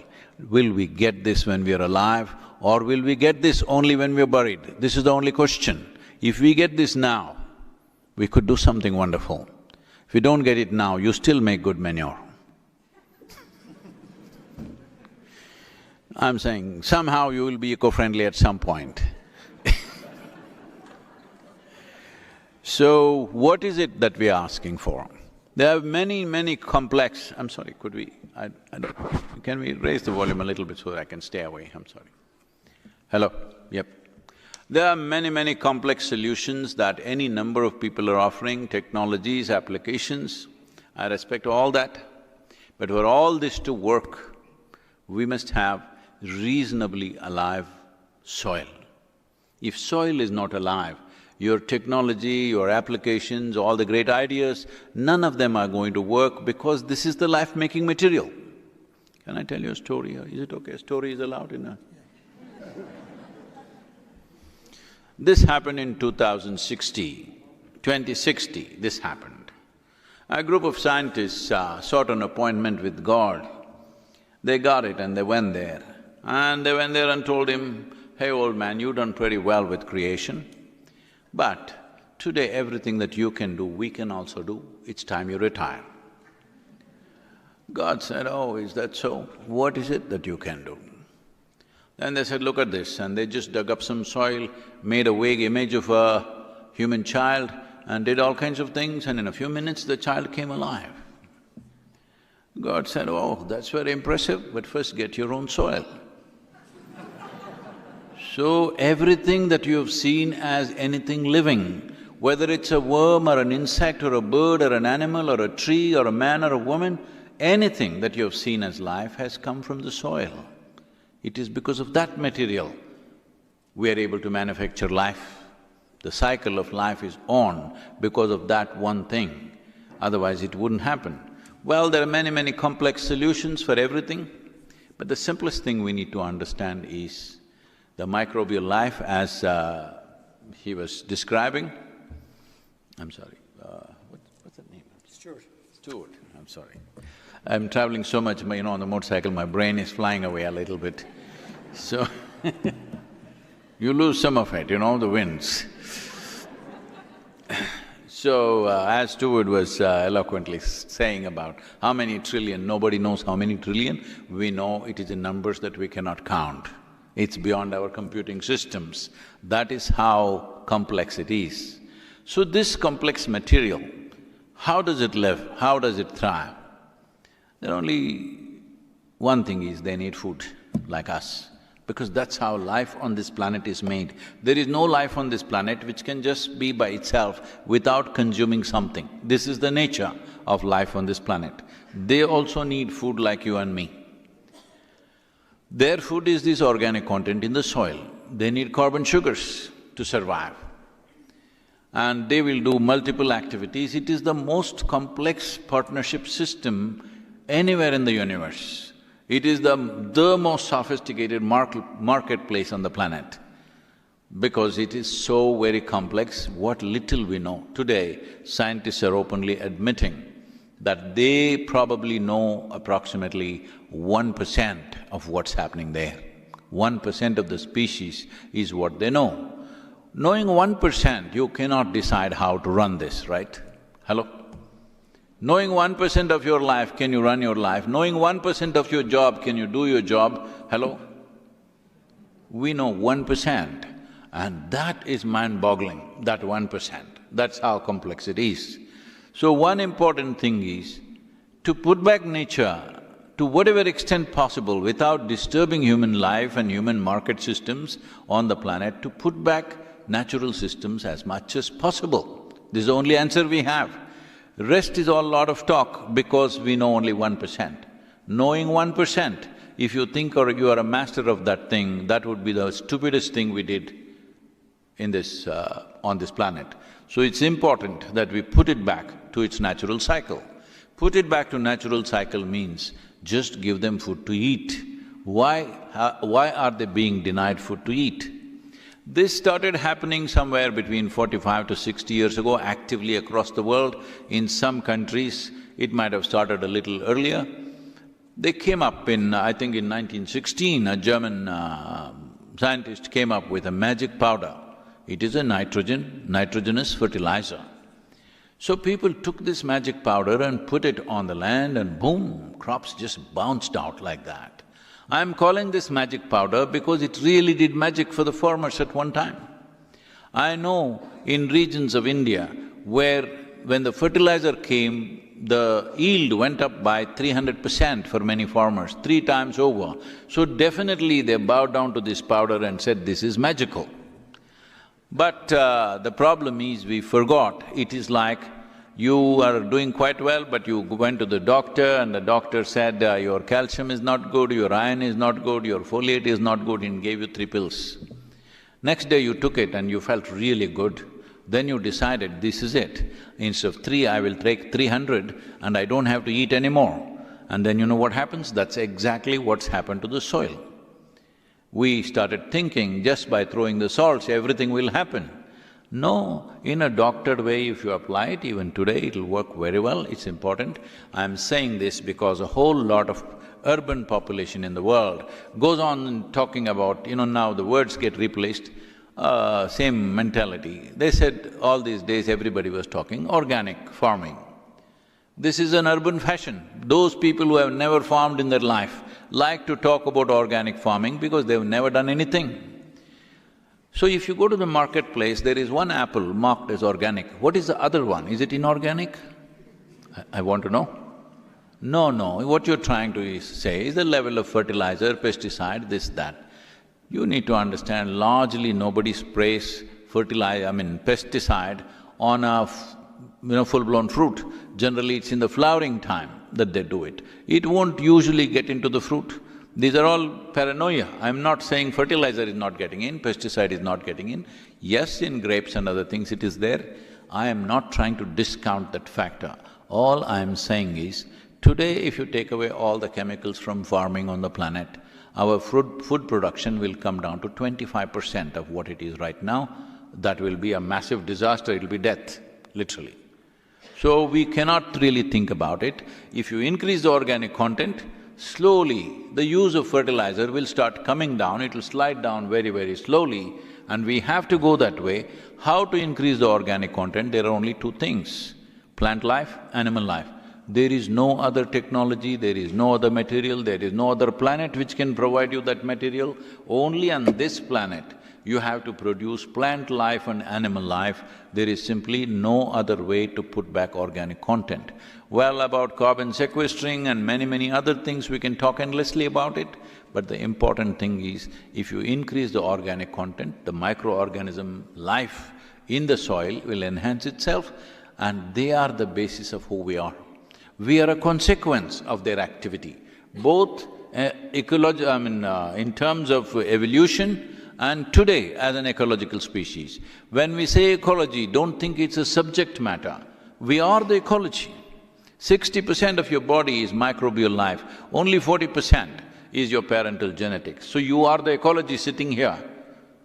Will we get this when we are alive, or will we get this only when we are buried? This is the only question. If we get this now, we could do something wonderful. If you don't get it now, you still make good manure. I'm saying, somehow you will be eco-friendly at some point. So, what is it that we are asking for? There are many complex… I'm sorry, could we… I don't… Can we raise the volume a little bit so that I can stay away? I'm sorry. Hello? Yep. There are many complex solutions that any number of people are offering, technologies, applications. I respect all that. But for all this to work, we must have reasonably alive soil. If soil is not alive, your technology, your applications, all the great ideas, none of them are going to work because this is the life-making material. Can I tell you a story? Is it okay? A story is allowed in a… This happened in 2060, this happened. A group of scientists sought an appointment with God. They got it and they went there. And they went there and told him, "Hey, old man, you've done pretty well with creation. But today everything that you can do, we can also do. It's time you retire." God said, "Oh, is that so? What is it that you can do?" Then they said, "Look at this," and they just dug up some soil, made a vague image of a human child and did all kinds of things, and in a few minutes the child came alive. God said, "Oh, that's very impressive, but first get your own soil." So everything that you have seen as anything living, whether it's a worm or an insect or a bird or an animal or a tree or a man or a woman, anything that you have seen as life has come from the soil. It is because of that material we are able to manufacture life. The cycle of life is on because of that one thing. otherwise it wouldn't happen. Well, there are many complex solutions for everything, but the simplest thing we need to understand is the microbial life as he was describing. I'm sorry, what's that name? Stuart, I'm sorry. I'm traveling so much, on the motorcycle, my brain is flying away a little bit. So you lose some of it, the winds. So, as Stuart was eloquently saying about how many trillion, nobody knows how many trillion, we know it is in numbers that we cannot count. It's beyond our computing systems. That is how complex it is. So this complex material, how does it live? How does it thrive? There only one thing is they need food, like us, because that's how life on this planet is made. There is no life on this planet which can just be by itself without consuming something. This is the nature of life on this planet. They also need food like you and me. Their food is this organic content in the soil. They need carbon sugars to survive. And they will do multiple activities. It is the most complex partnership system anywhere in the universe. It is the most sophisticated marketplace on the planet because it is so very complex. What little we know, today scientists are openly admitting that they probably know approximately 1% of what's happening there. 1% of the species is what they know. Knowing 1%, you cannot decide how to run this, right? Hello? Knowing 1% of your life, can you run your life? Knowing 1% of your job, can you do your job? Hello? We know 1%, and that is mind-boggling, that 1%. That's how complex it is. So one important thing is to put back nature to whatever extent possible without disturbing human life and human market systems on the planet, to put back natural systems as much as possible. This is the only answer we have. Rest is all lot of talk because we know only 1%. Knowing 1%, if you think or you are a master of that thing, that would be the stupidest thing we did in this… on this planet. So it's important that we put it back to its natural cycle. Put it back to natural cycle means just give them food to eat. Why are they being denied food to eat? This started happening somewhere between 45 to 60 years ago, actively across the world. In some countries, it might have started a little earlier. They came up I think in 1916, a German scientist came up with a magic powder. It is a nitrogenous fertilizer. So people took this magic powder and put it on the land and boom, crops just bounced out like that. I'm calling this magic powder because it really did magic for the farmers at one time. I know in regions of India where when the fertilizer came, the yield went up by 300% for many farmers, 3 times over. So definitely they bowed down to this powder and said, this is magical. But the problem is we forgot. It is like you are doing quite well, but you went to the doctor and the doctor said, your calcium is not good, your iron is not good, your folate is not good, and gave you 3 pills. Next day you took it and you felt really good. Then you decided, this is it. Instead of 3, I will take 300 and I don't have to eat anymore. And then you know what happens? That's exactly what's happened to the soil. We started thinking just by throwing the salts, everything will happen. No, in a doctored way, if you apply it, even today, it'll work very well, it's important. I'm saying this because a whole lot of urban population in the world goes on talking about, now the words get replaced, same mentality. They said all these days everybody was talking organic farming. This is an urban fashion. Those people who have never farmed in their life like to talk about organic farming because they've never done anything. So if you go to the marketplace, there is one apple marked as organic. What is the other one? Is it inorganic? I want to know. No, what you're trying to say is the level of fertilizer, pesticide, this, that. You need to understand, largely nobody sprays pesticide on a full-blown fruit. Generally, it's in the flowering time that they do it. It won't usually get into the fruit. These are all paranoia. I'm not saying fertilizer is not getting in, pesticide is not getting in. Yes, in grapes and other things it is there. I am not trying to discount that factor. All I'm saying is, today if you take away all the chemicals from farming on the planet, our food production will come down to 25% of what it is right now. That will be a massive disaster, it'll be death, literally. So we cannot really think about it. If you increase the organic content, slowly the use of fertilizer will start coming down, it'll slide down very, very slowly, and we have to go that way. How to increase the organic content? There are only two things: plant life, animal life. There is no other technology, there is no other material, there is no other planet which can provide you that material. Only on this planet you have to produce plant life and animal life. There is simply no other way to put back organic content. Well, about carbon sequestering and many other things, we can talk endlessly about it, but the important thing is, if you increase the organic content, the microorganism life in the soil will enhance itself, and they are the basis of who we are. We are a consequence of their activity, both in terms of evolution and today as an ecological species. When we say ecology, don't think it's a subject matter. We are the ecology. 60% of your body is microbial life, only 40% is your parental genetics. So you are the ecology sitting here.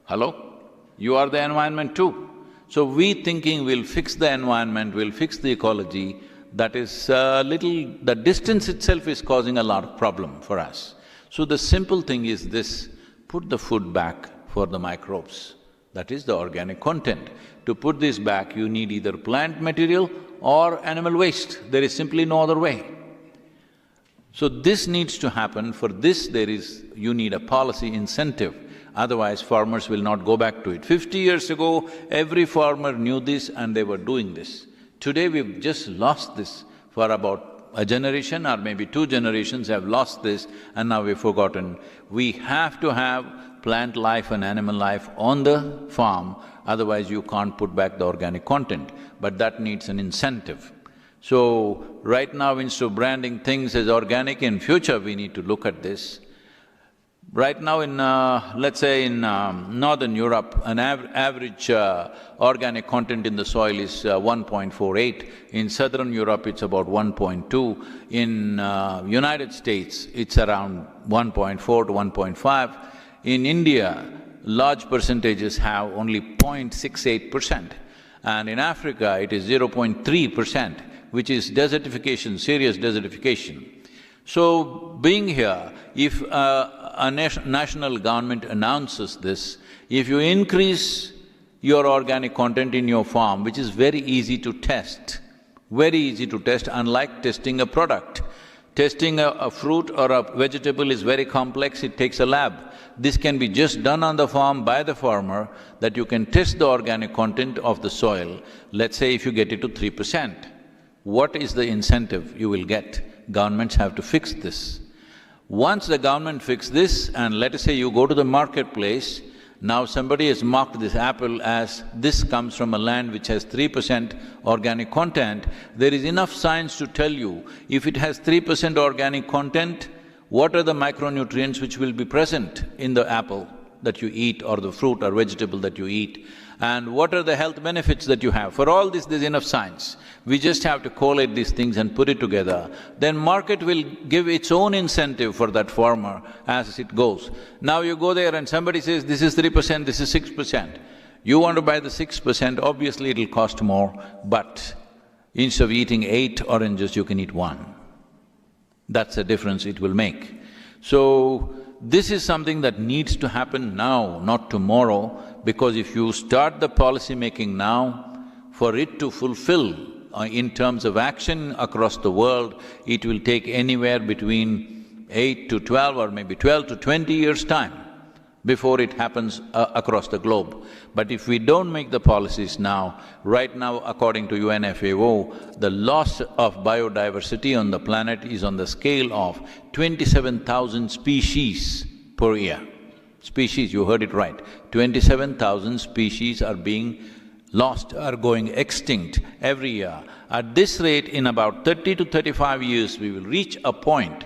Hello? You are the environment too. So we thinking we'll fix the environment, we'll fix the ecology, that is the distance itself is causing a lot of problem for us. So the simple thing is this: put the food back for the microbes. That is the organic content. To put this back, you need either plant material or animal waste. There is simply no other way. So this needs to happen. For this you need a policy incentive, otherwise farmers will not go back to it. 50 years ago, every farmer knew this and they were doing this. Today we've just lost this for about a generation or maybe 2 generations have lost this, and now we've forgotten. We have to have plant life and animal life on the farm, otherwise you can't put back the organic content, but that needs an incentive. So, right now instead of branding things as organic, in future we need to look at this. Right now in, let's say in Northern Europe, an average organic content in the soil is 1.48. In Southern Europe, it's about 1.2. In United States, it's around 1.4 to 1.5. In India, large percentages have only 0.68%. And in Africa, it is 0.3%, which is desertification, serious desertification. So, being here, if a national government announces this, if you increase your organic content in your farm, which is very easy to test, unlike testing a product. Testing a fruit or a vegetable is very complex, it takes a lab. This can be just done on the farm by the farmer, that you can test the organic content of the soil. Let's say if you get it to 3%, what is the incentive you will get? Governments have to fix this. Once the government fixes this, and let us say you go to the marketplace, now somebody has marked this apple as this comes from a land which has 3% organic content, there is enough science to tell you, if it has 3% organic content, what are the micronutrients which will be present in the apple that you eat or the fruit or vegetable that you eat, and what are the health benefits that you have. For all this, there's enough science. We just have to collate these things and put it together. Then market will give its own incentive for that farmer as it goes. Now you go there and somebody says, this is 3%, this is 6%. You want to buy the 6%, obviously it'll cost more, but instead of eating 8 oranges, you can eat 1. That's the difference it will make. So, this is something that needs to happen now, not tomorrow, because if you start the policy making now, for it to fulfill in terms of action across the world, it will take anywhere between 8 to 12 or maybe 12 to 20 years' time before it happens across the globe. But if we don't make the policies now, right now according to UNFAO, the loss of biodiversity on the planet is on the scale of 27,000 species per year. Species, you heard it right, 27,000 species are being lost, are going extinct every year. At this rate, in about 30 to 35 years, we will reach a point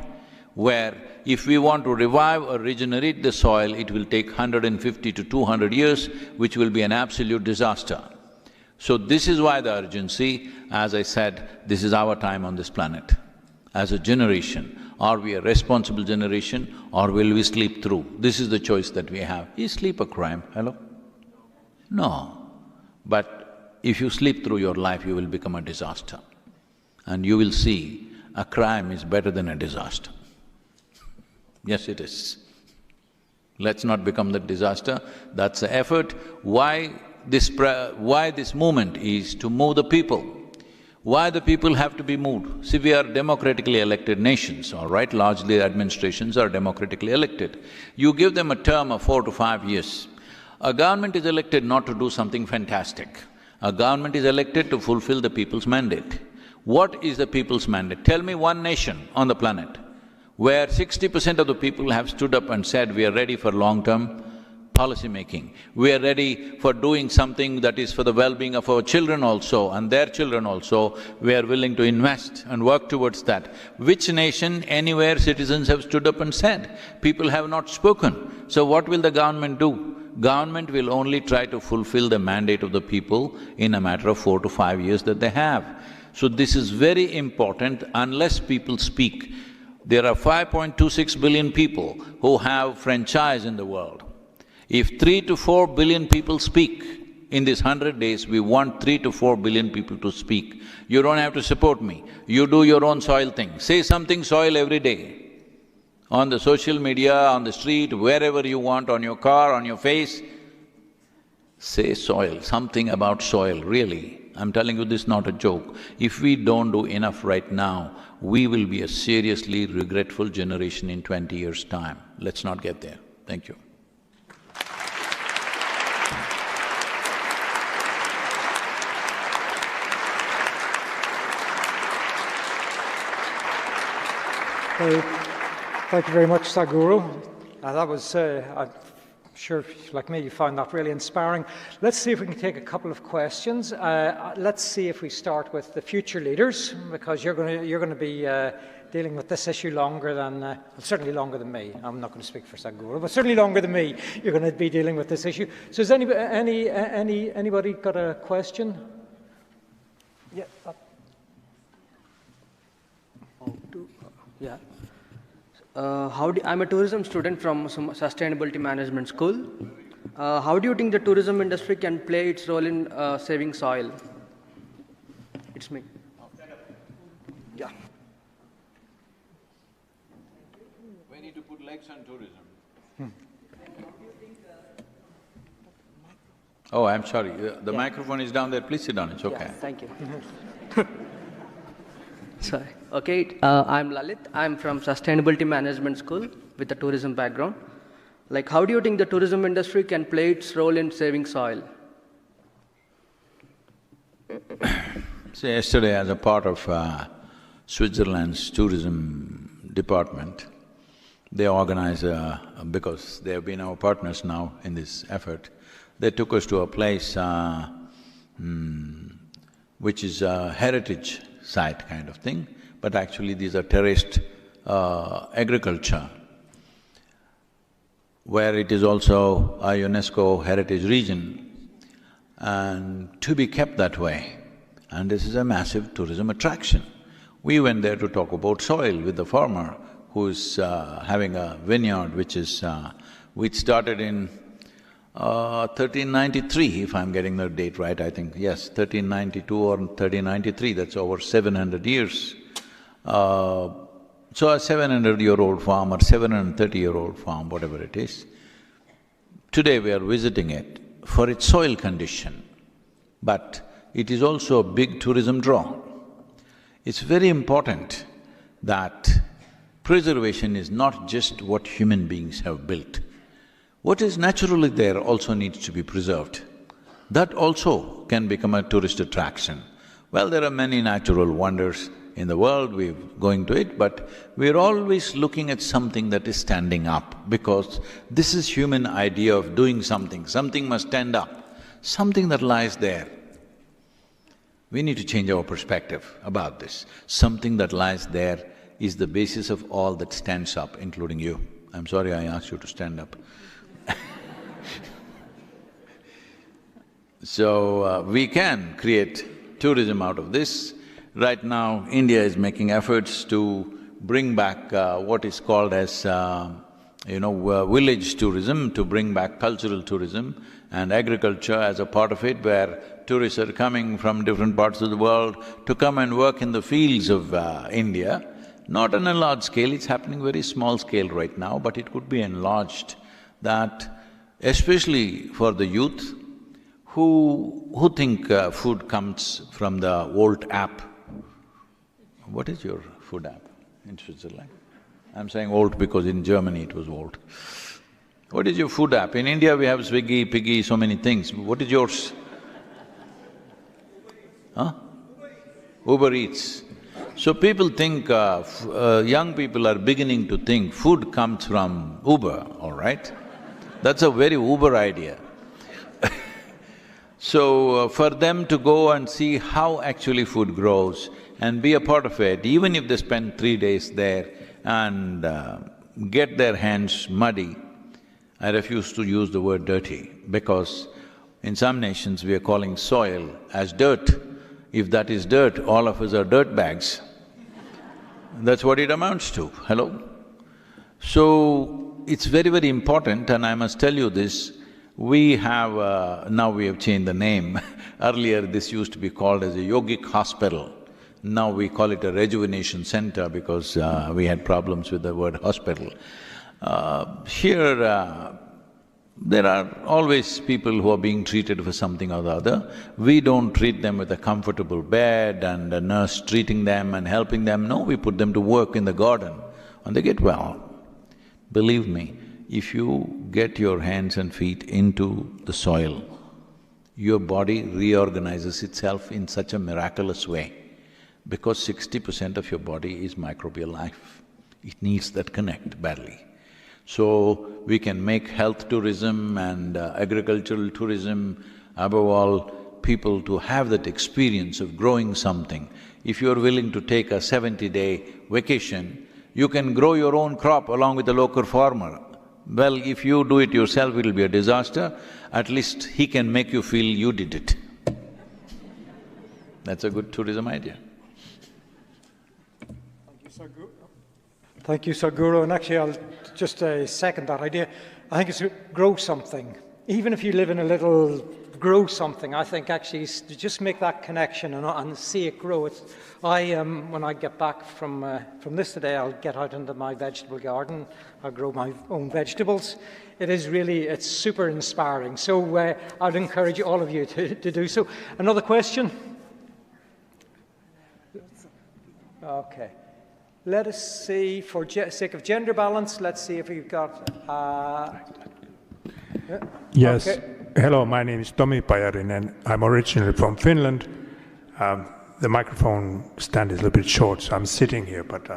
where if we want to revive or regenerate the soil, it will take 150 to 200 years, which will be an absolute disaster. So this is why the urgency, as I said, this is our time on this planet. As a generation, are we a responsible generation or will we sleep through? This is the choice that we have. Is sleep a crime? Hello? No. But if you sleep through your life, you will become a disaster. And you will see a crime is better than a disaster. Yes, it is. Let's not become the disaster. That's the effort. Why this movement is to move the people. Why the people have to be moved? See, we are democratically elected nations, all right? Largely administrations are democratically elected. You give them a term of 4 to 5 years. A government is elected not to do something fantastic. A government is elected to fulfill the people's mandate. What is the people's mandate? Tell me one nation on the planet where 60% of the people have stood up and said, we are ready for long-term policy making. We are ready for doing something that is for the well-being of our children also and their children also. We are willing to invest and work towards that. Which nation, anywhere citizens have stood up and said? People have not spoken. So what will the government do? Government will only try to fulfill the mandate of the people in a matter of 4 to 5 years that they have. So this is very important. Unless people speak, there are 5.26 billion people who have franchise in the world. If 3 to 4 billion people speak, in these 100 days, we want 3 to 4 billion people to speak. You don't have to support me, you do your own soil thing. Say something soil every day. On the social media, on the street, wherever you want, on your car, on your face, say soil, something about soil, really. I'm telling you this, not a joke. If we don't do enough right now, we will be a seriously regretful generation in 20 years' time. Let's not get there. Thank you. Thank you very much, Sadguru. That was, I'm sure, like me, you found that really inspiring. Let's see if we can take a couple of questions. Let's see if we start with the future leaders, because you're going to be dealing with this issue longer than, certainly longer than me. I'm not going to speak for Sadguru, but certainly longer than me. You're going to be dealing with this issue. So has anybody got a question? Yeah. Yeah. I'm a tourism student from Sustainability Management School. How do you think the tourism industry can play its role in saving soil? It's me. Yeah. We need to put legs on tourism. Oh, I'm sorry, the microphone is down there, please sit down, it's okay. Yeah, thank you. Sorry. Okay, I'm Lalit. I'm from Sustainability Management School with a tourism background. Like, how do you think the tourism industry can play its role in saving soil? See, yesterday as a part of Switzerland's tourism department, they organized because they have been our partners now in this effort, they took us to a place which is a heritage site kind of thing, but actually these are terraced agriculture, where it is also a UNESCO heritage region and to be kept that way. And this is a massive tourism attraction. We went there to talk about soil with the farmer who's having a vineyard which started in 1393, if I'm getting the date right, I think, yes, 1392 or 1393, that's over 700 years. So a 700-year-old farm or 730-year-old farm, whatever it is, today we are visiting it for its soil condition, but it is also a big tourism draw. It's very important that preservation is not just what human beings have built. What is naturally there also needs to be preserved. That also can become a tourist attraction. Well, there are many natural wonders in the world, we're going to it, but we're always looking at something that is standing up, because this is human idea of doing something, something must stand up, something that lies there. We need to change our perspective about this. Something that lies there is the basis of all that stands up, including you. I'm sorry I asked you to stand up. So, we can create tourism out of this. Right now, India is making efforts to bring back what is called as, village tourism, to bring back cultural tourism and agriculture as a part of it, where tourists are coming from different parts of the world to come and work in the fields of India. Not on a large scale, it's happening very small scale right now, but it could be enlarged, that especially for the youth who think food comes from the Volt app. What is your food app in Switzerland? I'm saying Volt because in Germany it was Volt. What is your food app? In India we have Swiggy, Piggy, so many things. What is yours? Huh? Uber Eats. So people think, young people are beginning to think food comes from Uber, all right? That's a very Uber idea. So, for them to go and see how actually food grows and be a part of it, even if they spend 3 days there and get their hands muddy, I refuse to use the word dirty, because in some nations we are calling soil as dirt. If that is dirt, all of us are dirt bags. That's what it amounts to, hello? So, it's very, very important, and I must tell you this, we have… now we have changed the name. Earlier this used to be called as a yogic hospital. Now we call it a rejuvenation center because we had problems with the word hospital. Here, there are always people who are being treated for something or the other. We don't treat them with a comfortable bed and a nurse treating them and helping them. No, we put them to work in the garden and they get well. Believe me, if you get your hands and feet into the soil, your body reorganizes itself in such a miraculous way, because 60% of your body is microbial life. It needs that connect badly. So, we can make health tourism and agricultural tourism, above all, people to have that experience of growing something. If you're willing to take a 70-day vacation, you can grow your own crop along with the local farmer. Well, if you do it yourself, it'll be a disaster. At least he can make you feel you did it. That's a good tourism idea. Thank you, Sadhguru. And actually, I'll just second that idea. I think it's grow something. Even if you live in a little, grow something. I think actually to just make that connection and see it grow. When I get back from this today, I'll get out into my vegetable garden. I'll grow my own vegetables. It's super inspiring. So I'd encourage all of you to do so. Another question? Okay. Let us see, for sake of gender balance, let's see if we've got… Yes. Okay. Hello, my name is Tomi Pajarinen. I'm originally from Finland. The microphone stand is a little bit short, so I'm sitting here, but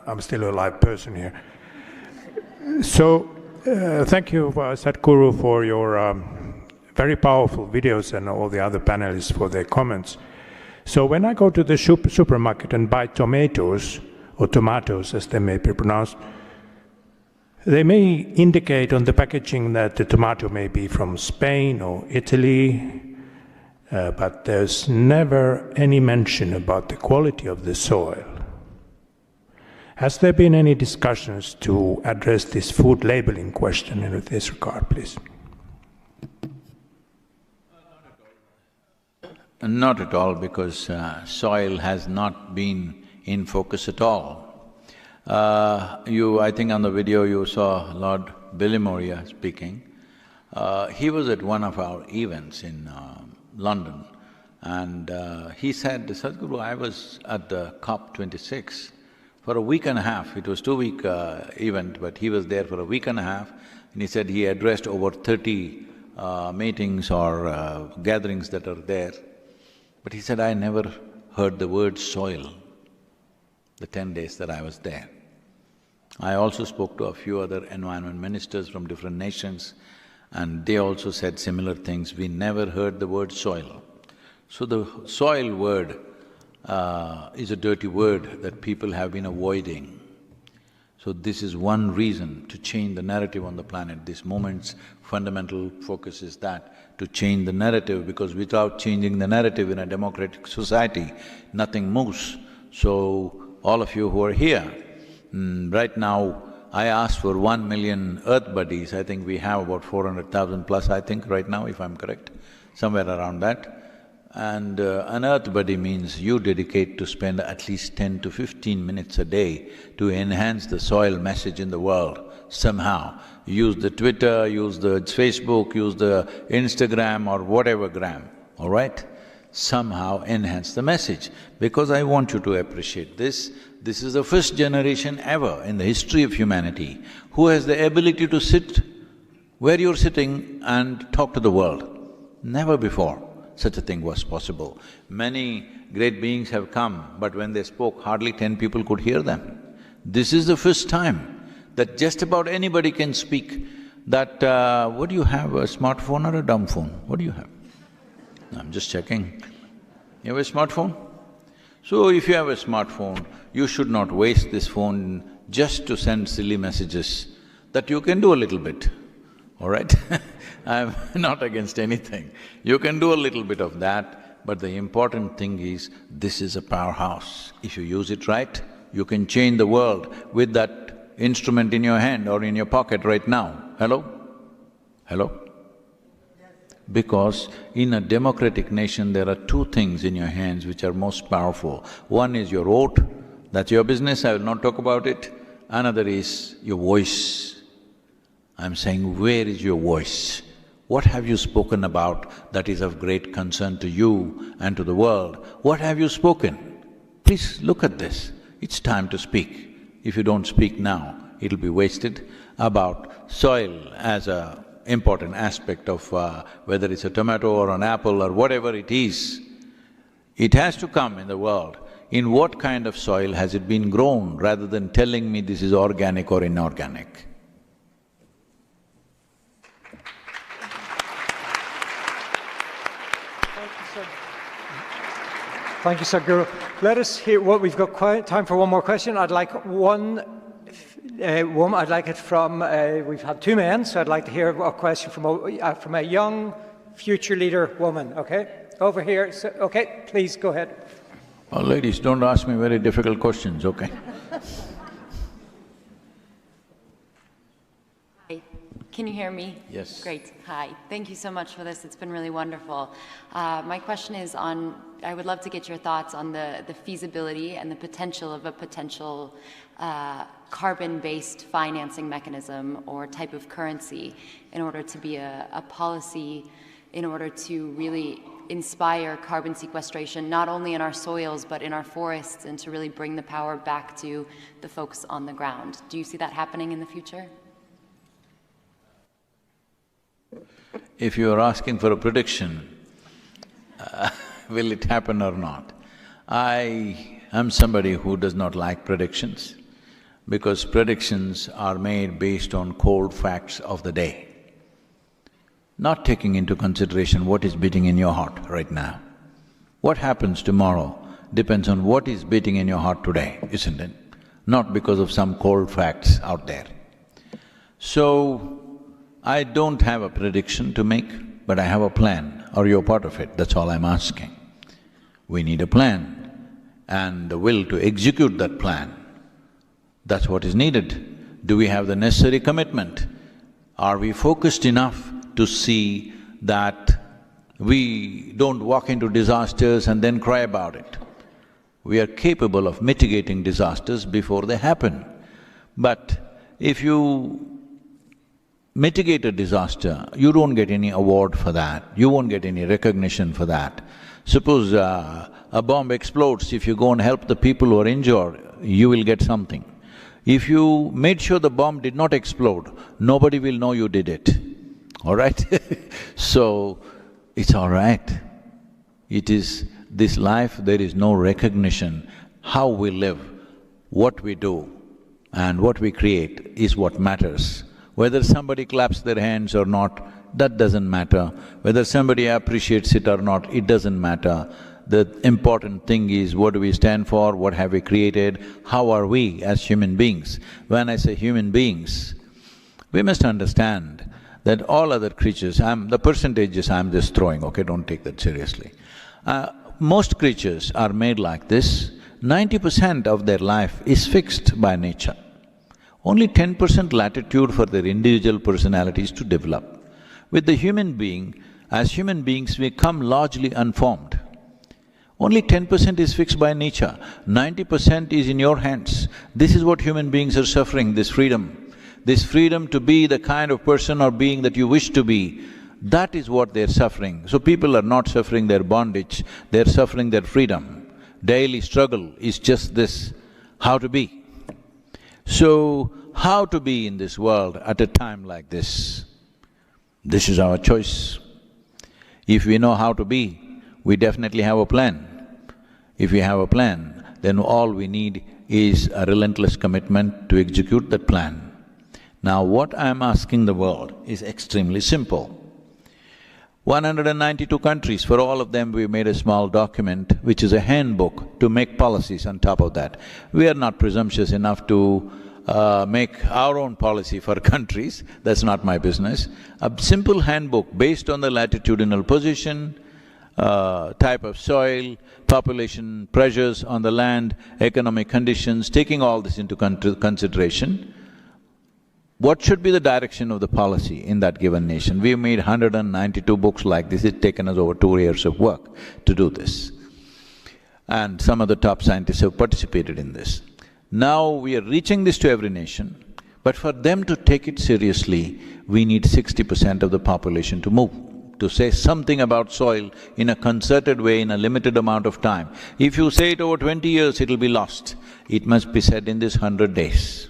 I'm still a live person here. So, thank you, Sadhguru, for your very powerful videos, and all the other panelists for their comments. So when I go to the supermarket and buy tomatoes, or tomatoes as they may be pronounced, they may indicate on the packaging that the tomato may be from Spain or Italy, but there's never any mention about the quality of the soil. Has there been any discussions to address this food labeling question in this regard, please? Not at all, because soil has not been in focus at all. I think on the video you saw Lord Bilimoria speaking. He was at one of our events in London, and he said, Sadhguru, I was at the COP26 for a week and a half. It was 2-week event, but he was there for a week and a half, and he said he addressed over 30 meetings or gatherings that are there. But he said, I never heard the word soil the 10 days that I was there. I also spoke to a few other environment ministers from different nations, and they also said similar things. We never heard the word soil. So the soil word is a dirty word that people have been avoiding. So this is one reason to change the narrative on the planet. This movement's fundamental focus is that, to change the narrative, because without changing the narrative in a democratic society, nothing moves. So all of you who are here, right now I asked for 1 million Earth buddies. I think we have about 400,000 plus, I think, right now, if I'm correct, somewhere around that. And an Earth buddy means you dedicate to spend at least 10 to 15 minutes a day to enhance the soil message in the world somehow. Use the Twitter, use the Facebook, use the Instagram or whatever gram, all right? Somehow enhance the message, because I want you to appreciate this. This is the first generation ever in the history of humanity who has the ability to sit where you're sitting and talk to the world. Never before such a thing was possible. Many great beings have come, but when they spoke, hardly 10 people could hear them. This is the first time that just about anybody can speak. That… what do you have, a smartphone or a dumb phone? What do you have? I'm just checking. You have a smartphone? So if you have a smartphone, you should not waste this phone just to send silly messages. That you can do a little bit, all right? I'm not against anything. You can do a little bit of that, but the important thing is, this is a powerhouse. If you use it right, you can change the world with that instrument in your hand or in your pocket right now. Hello? Hello? Because in a democratic nation, there are two things in your hands which are most powerful. One is your vote, that's your business, I will not talk about it. Another is your voice. I'm saying, where is your voice? What have you spoken about that is of great concern to you and to the world? What have you spoken? Please look at this. It's time to speak. If you don't speak now, it'll be wasted. About soil as a important aspect of whether it's a tomato or an apple or whatever it is, it has to come in the world. In what kind of soil has it been grown, rather than telling me this is organic or inorganic? Thank you, Sadhguru. Let us hear what… we've got time for one more question. I'd like one woman, I'd like it from… we've had two men, so I'd like to hear a question from a young future leader woman, okay? Over here, so, okay, please go ahead. Oh, ladies, don't ask me very difficult questions, okay? Can you hear me? Yes. Great. Hi. Thank you so much for this. It's been really wonderful. My question is on… I would love to get your thoughts on the feasibility and the potential of a potential carbon-based financing mechanism or type of currency in order to be a policy in order to really inspire carbon sequestration, not only in our soils, but in our forests, and to really bring the power back to the folks on the ground. Do you see that happening in the future? If you are asking for a prediction, will it happen or not? I am somebody who does not like predictions, because predictions are made based on cold facts of the day, not taking into consideration what is beating in your heart right now. What happens tomorrow depends on what is beating in your heart today, isn't it? Not because of some cold facts out there. So, I don't have a prediction to make, but I have a plan, or you're part of it, that's all I'm asking. We need a plan and the will to execute that plan. That's what is needed. Do we have the necessary commitment? Are we focused enough to see that we don't walk into disasters and then cry about it? We are capable of mitigating disasters before they happen. But if you mitigate a disaster, you don't get any award for that, you won't get any recognition for that. Suppose a bomb explodes, if you go and help the people who are injured, you will get something. If you made sure the bomb did not explode, nobody will know you did it, all right? So, it's all right. It is this life, there is no recognition. How we live, what we do and what we create is what matters. Whether somebody claps their hands or not, that doesn't matter. Whether somebody appreciates it or not, it doesn't matter. The important thing is what do we stand for, what have we created, how are we as human beings. When I say human beings, we must understand that all other creatures, the percentages I'm just throwing, okay, don't take that seriously. Most creatures are made like this. 90% of their life is fixed by nature. Only 10% latitude for their individual personalities to develop. With the human being, as human beings, we come largely unformed. Only 10% is fixed by nature, 90% is in your hands. This is what human beings are suffering, this freedom. This freedom to be the kind of person or being that you wish to be, that is what they're suffering. So people are not suffering their bondage, they're suffering their freedom. Daily struggle is just this, how to be. So, how to be in this world at a time like this? This is our choice. If we know how to be, we definitely have a plan. If we have a plan, then all we need is a relentless commitment to execute that plan. Now, what I'm asking the world is extremely simple. 192 countries, for all of them we made a small document which is a handbook to make policies on top of that. We are not presumptuous enough to make our own policy for countries, that's not my business. A simple handbook based on the latitudinal position, type of soil, population pressures on the land, economic conditions, taking all this into consideration. What should be the direction of the policy in that given nation? We made 192 books like this, it's taken us over 2 years of work to do this. And some of the top scientists have participated in this. Now we are reaching this to every nation, but for them to take it seriously, we need 60% of the population to move, to say something about soil in a concerted way in a limited amount of time. If you say it over 20 years, it'll be lost. It must be said in this 100 days.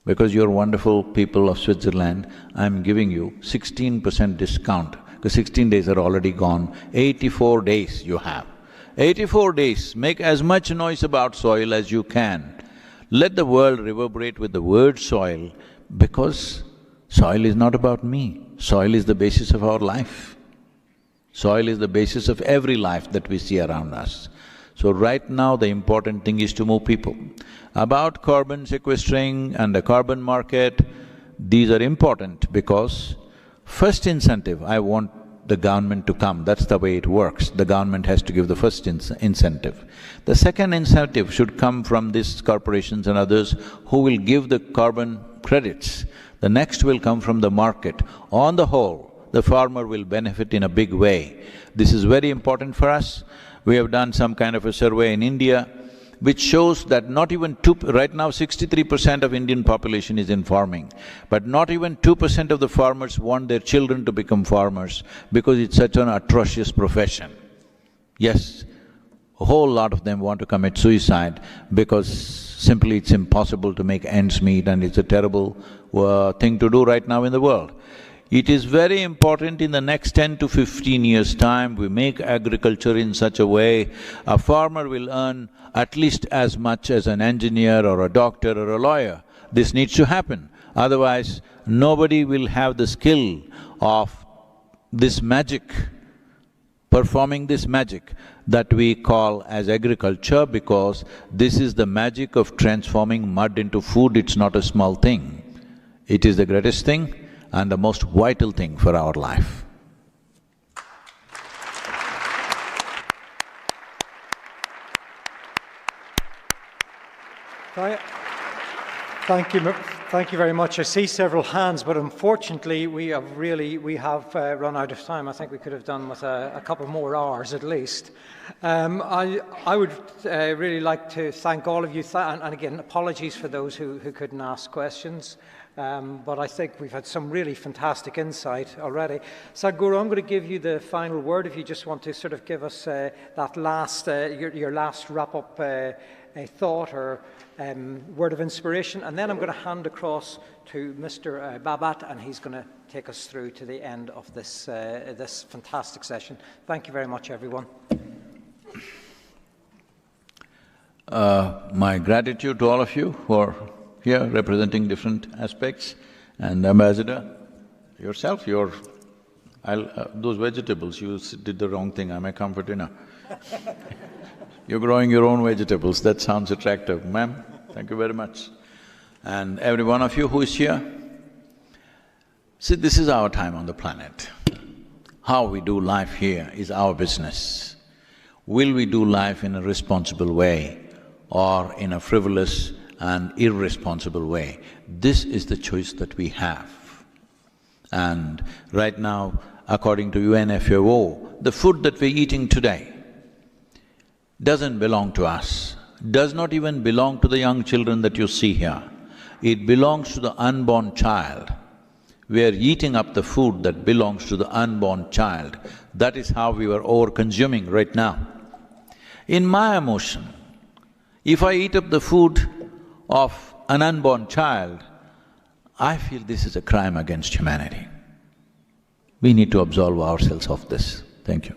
Because you're wonderful people of Switzerland, I'm giving you 16% discount, because 16 days are already gone, 84 days you have. 84 days, make as much noise about soil as you can. Let the world reverberate with the word soil, because soil is not about me, soil is the basis of our life. Soil is the basis of every life that we see around us. So right now the important thing is to move people. About carbon sequestering and the carbon market, these are important because first incentive, I want the government to come, that's the way it works. The government has to give the first incentive. The second incentive should come from these corporations and others who will give the carbon credits. The next will come from the market. On the whole, the farmer will benefit in a big way. This is very important for us. We have done some kind of a survey in India which shows that not even right now 63% of Indian population is in farming, but not even 2% of the farmers want their children to become farmers because it's such an atrocious profession. Yes, a whole lot of them want to commit suicide because simply it's impossible to make ends meet and it's a terrible thing to do right now in the world. It is very important in the next 10 to 15 years' time, we make agriculture in such a way, a farmer will earn at least as much as an engineer or a doctor or a lawyer. This needs to happen, otherwise nobody will have the skill of this magic, performing this magic that we call as agriculture, because this is the magic of transforming mud into food, it's not a small thing. It is the greatest thing and the most vital thing for our life. Thank you very much. I see several hands, but unfortunately we have run out of time. I think we could have done with a couple more hours at least. I would really like to thank all of you, and again, apologies for those who couldn't ask questions. But I think we've had some really fantastic insight already. Sadguru, I'm going to give you the final word if you just want to sort of give us that last, your last wrap-up thought or word of inspiration, and then I'm going to hand across to Mr. Babat, and he's going to take us through to the end of this, this fantastic session. Thank you very much, everyone. My gratitude to all of you who are here representing different aspects, and Ambassador, yourself, those vegetables, you did the wrong thing, I'm a comforter now. You're growing your own vegetables, that sounds attractive. Ma'am, thank you very much. And every one of you who is here, see, this is our time on the planet. How we do life here is our business. Will we do life in a responsible way or in a frivolous and irresponsible way? This is the choice that we have. And right now, according to UNFAO, the food that we're eating today doesn't belong to us, does not even belong to the young children that you see here. It belongs to the unborn child. We are eating up the food that belongs to the unborn child. That is how we are over-consuming right now. In my emotion, if I eat up the food of an unborn child, I feel this is a crime against humanity. We need to absolve ourselves of this. Thank you.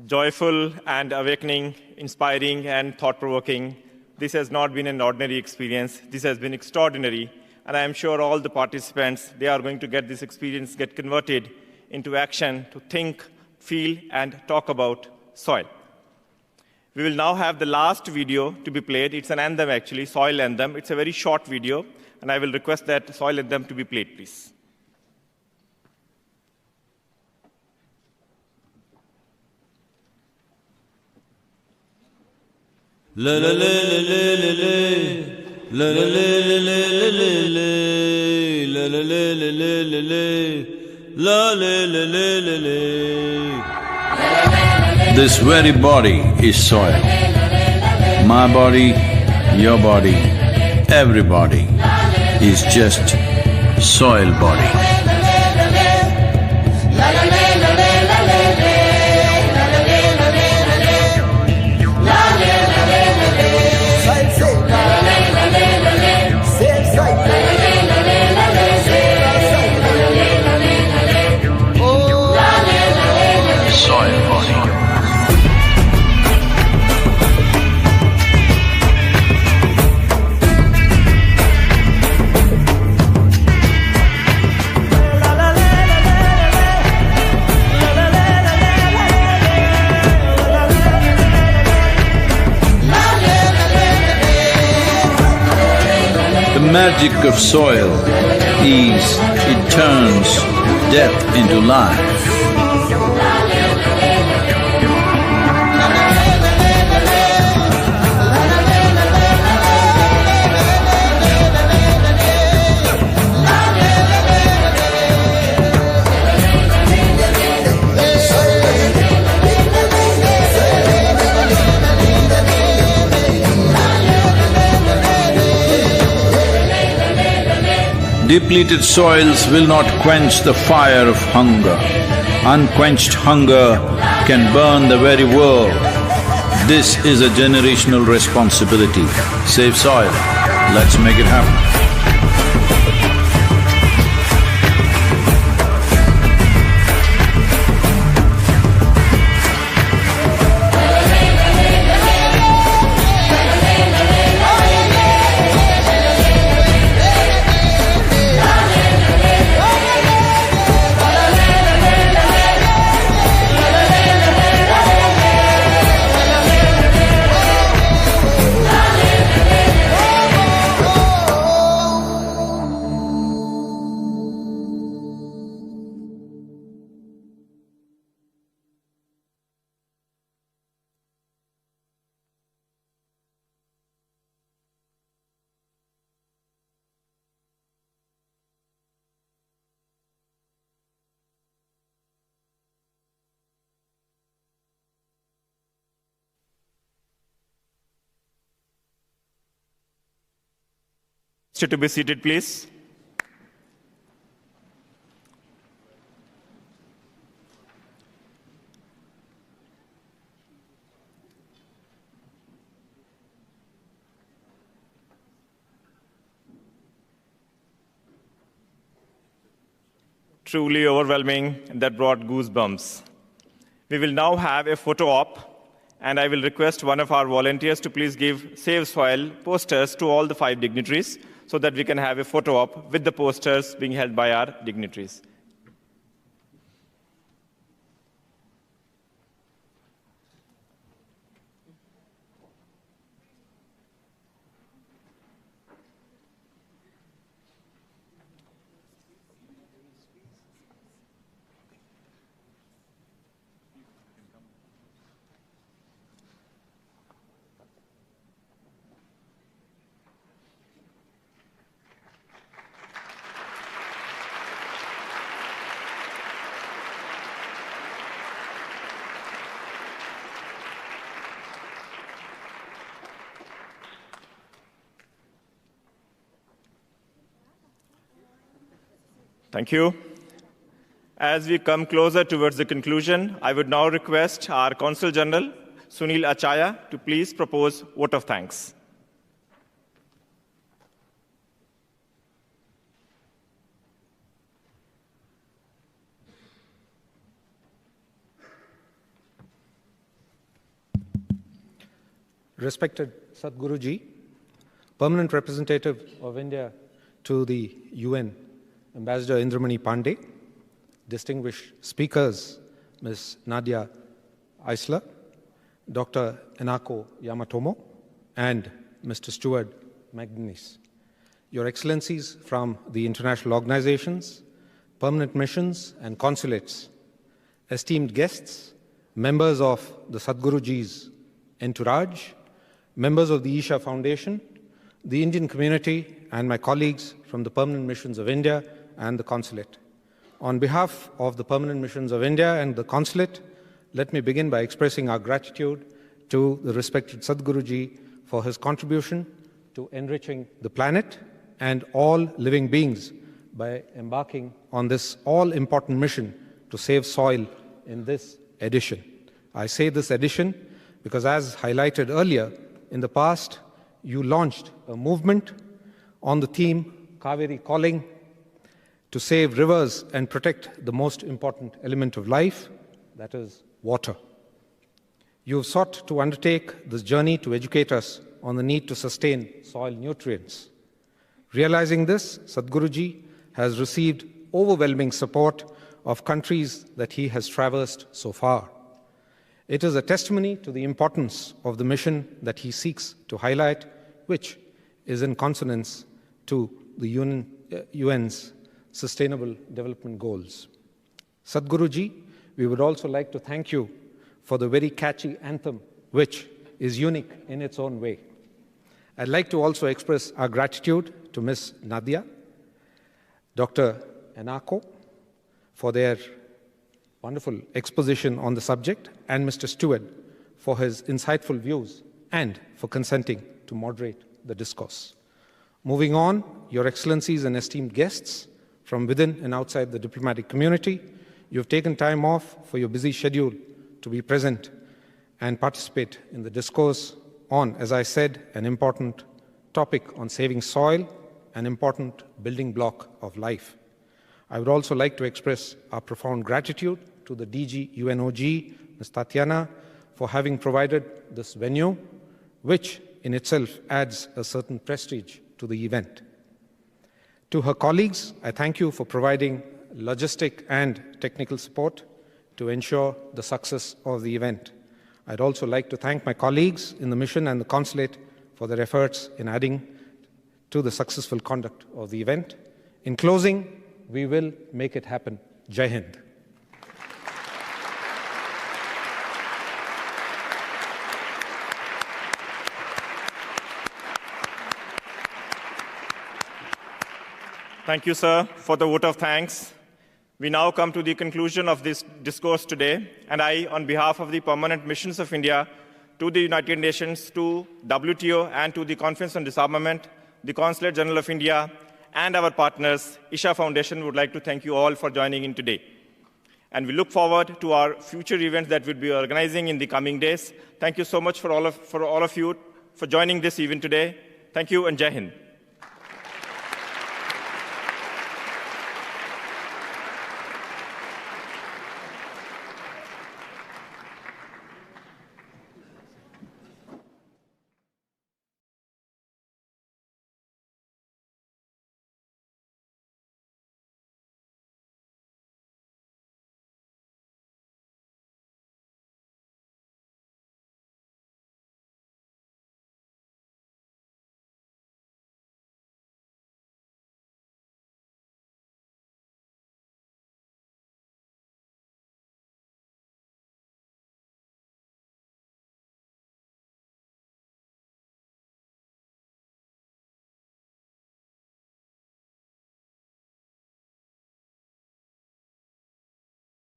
Joyful and awakening, inspiring and thought-provoking. This has not been an ordinary experience, this has been extraordinary, and I am sure all the participants, they are going to get this experience, get converted into action to think, feel and talk about soil. We will now have the last video to be played. It's an anthem actually, soil anthem. It's a very short video, and I will request that soil anthem to be played, please. La la la la la la la la la la la la la la la la la. This very body is soil. My body, your body, everybody is just soil body. The magic of soil is it turns death into life. Depleted soils will not quench the fire of hunger. Unquenched hunger can burn the very world. This is a generational responsibility. Save soil. Let's make it happen. To be seated, please. Truly overwhelming, that brought goosebumps. We will now have a photo op, and I will request one of our volunteers to please give Save Soil posters to all the 5 dignitaries so that we can have a photo op with the posters being held by our dignitaries. Thank you. As we come closer towards the conclusion, I would now request our Consul General, Sunil Achaya, to please propose vote of thanks. Respected Sadguru Ji, Permanent Representative of India to the UN, Ambassador Indramani Pandey, distinguished speakers, Ms. Nadia Eisler, Dr. Enako Yamatomo, and Mr. Stuart McGuinness. Your Excellencies from the international organizations, permanent missions, and consulates, esteemed guests, members of the Sadguru Ji's entourage, members of the Isha Foundation, the Indian community, and my colleagues from the Permanent Missions of India and the Consulate. On behalf of the Permanent Missions of India and the Consulate, let me begin by expressing our gratitude to the respected Sadguru Ji for his contribution to enriching the planet and all living beings by embarking on this all-important mission to save soil in this edition. I say this edition because, as highlighted earlier, in the past, you launched a movement on the theme Kaveri Calling to save rivers and protect the most important element of life, that is water. You have sought to undertake this journey to educate us on the need to sustain soil nutrients. Realizing this, Sadguru Ji has received overwhelming support of countries that he has traversed so far. It is a testimony to the importance of the mission that he seeks to highlight, which is in consonance to the UN's Sustainable Development Goals. Sadguru Ji, we would also like to thank you for the very catchy anthem, which is unique in its own way. I'd like to also express our gratitude to Ms. Nadia, Dr. Enako, for their wonderful exposition on the subject, and Mr. Stewart for his insightful views and for consenting to moderate the discourse. Moving on, Your Excellencies and esteemed guests from within and outside the diplomatic community, you have taken time off for your busy schedule to be present and participate in the discourse on, as I said, an important topic on saving soil, an important building block of life. I would also like to express our profound gratitude to the DG UNOG, Ms. Tatiana, for having provided this venue, which in itself adds a certain prestige to the event. To her colleagues, I thank you for providing logistic and technical support to ensure the success of the event. I'd also like to thank my colleagues in the mission and the consulate for their efforts in adding to the successful conduct of the event. In closing, we will make it happen. Jai Hind. Thank you, sir, for the vote of thanks. We now come to the conclusion of this discourse today, and I, on behalf of the Permanent Missions of India to the United Nations, to WTO, and to the Conference on Disarmament, the Consulate General of India, and our partners, Isha Foundation, would like to thank you all for joining in today. And we look forward to our future events that we'll be organizing in the coming days. Thank you so much for all of you for joining this event today. Thank you, and Jai Hind.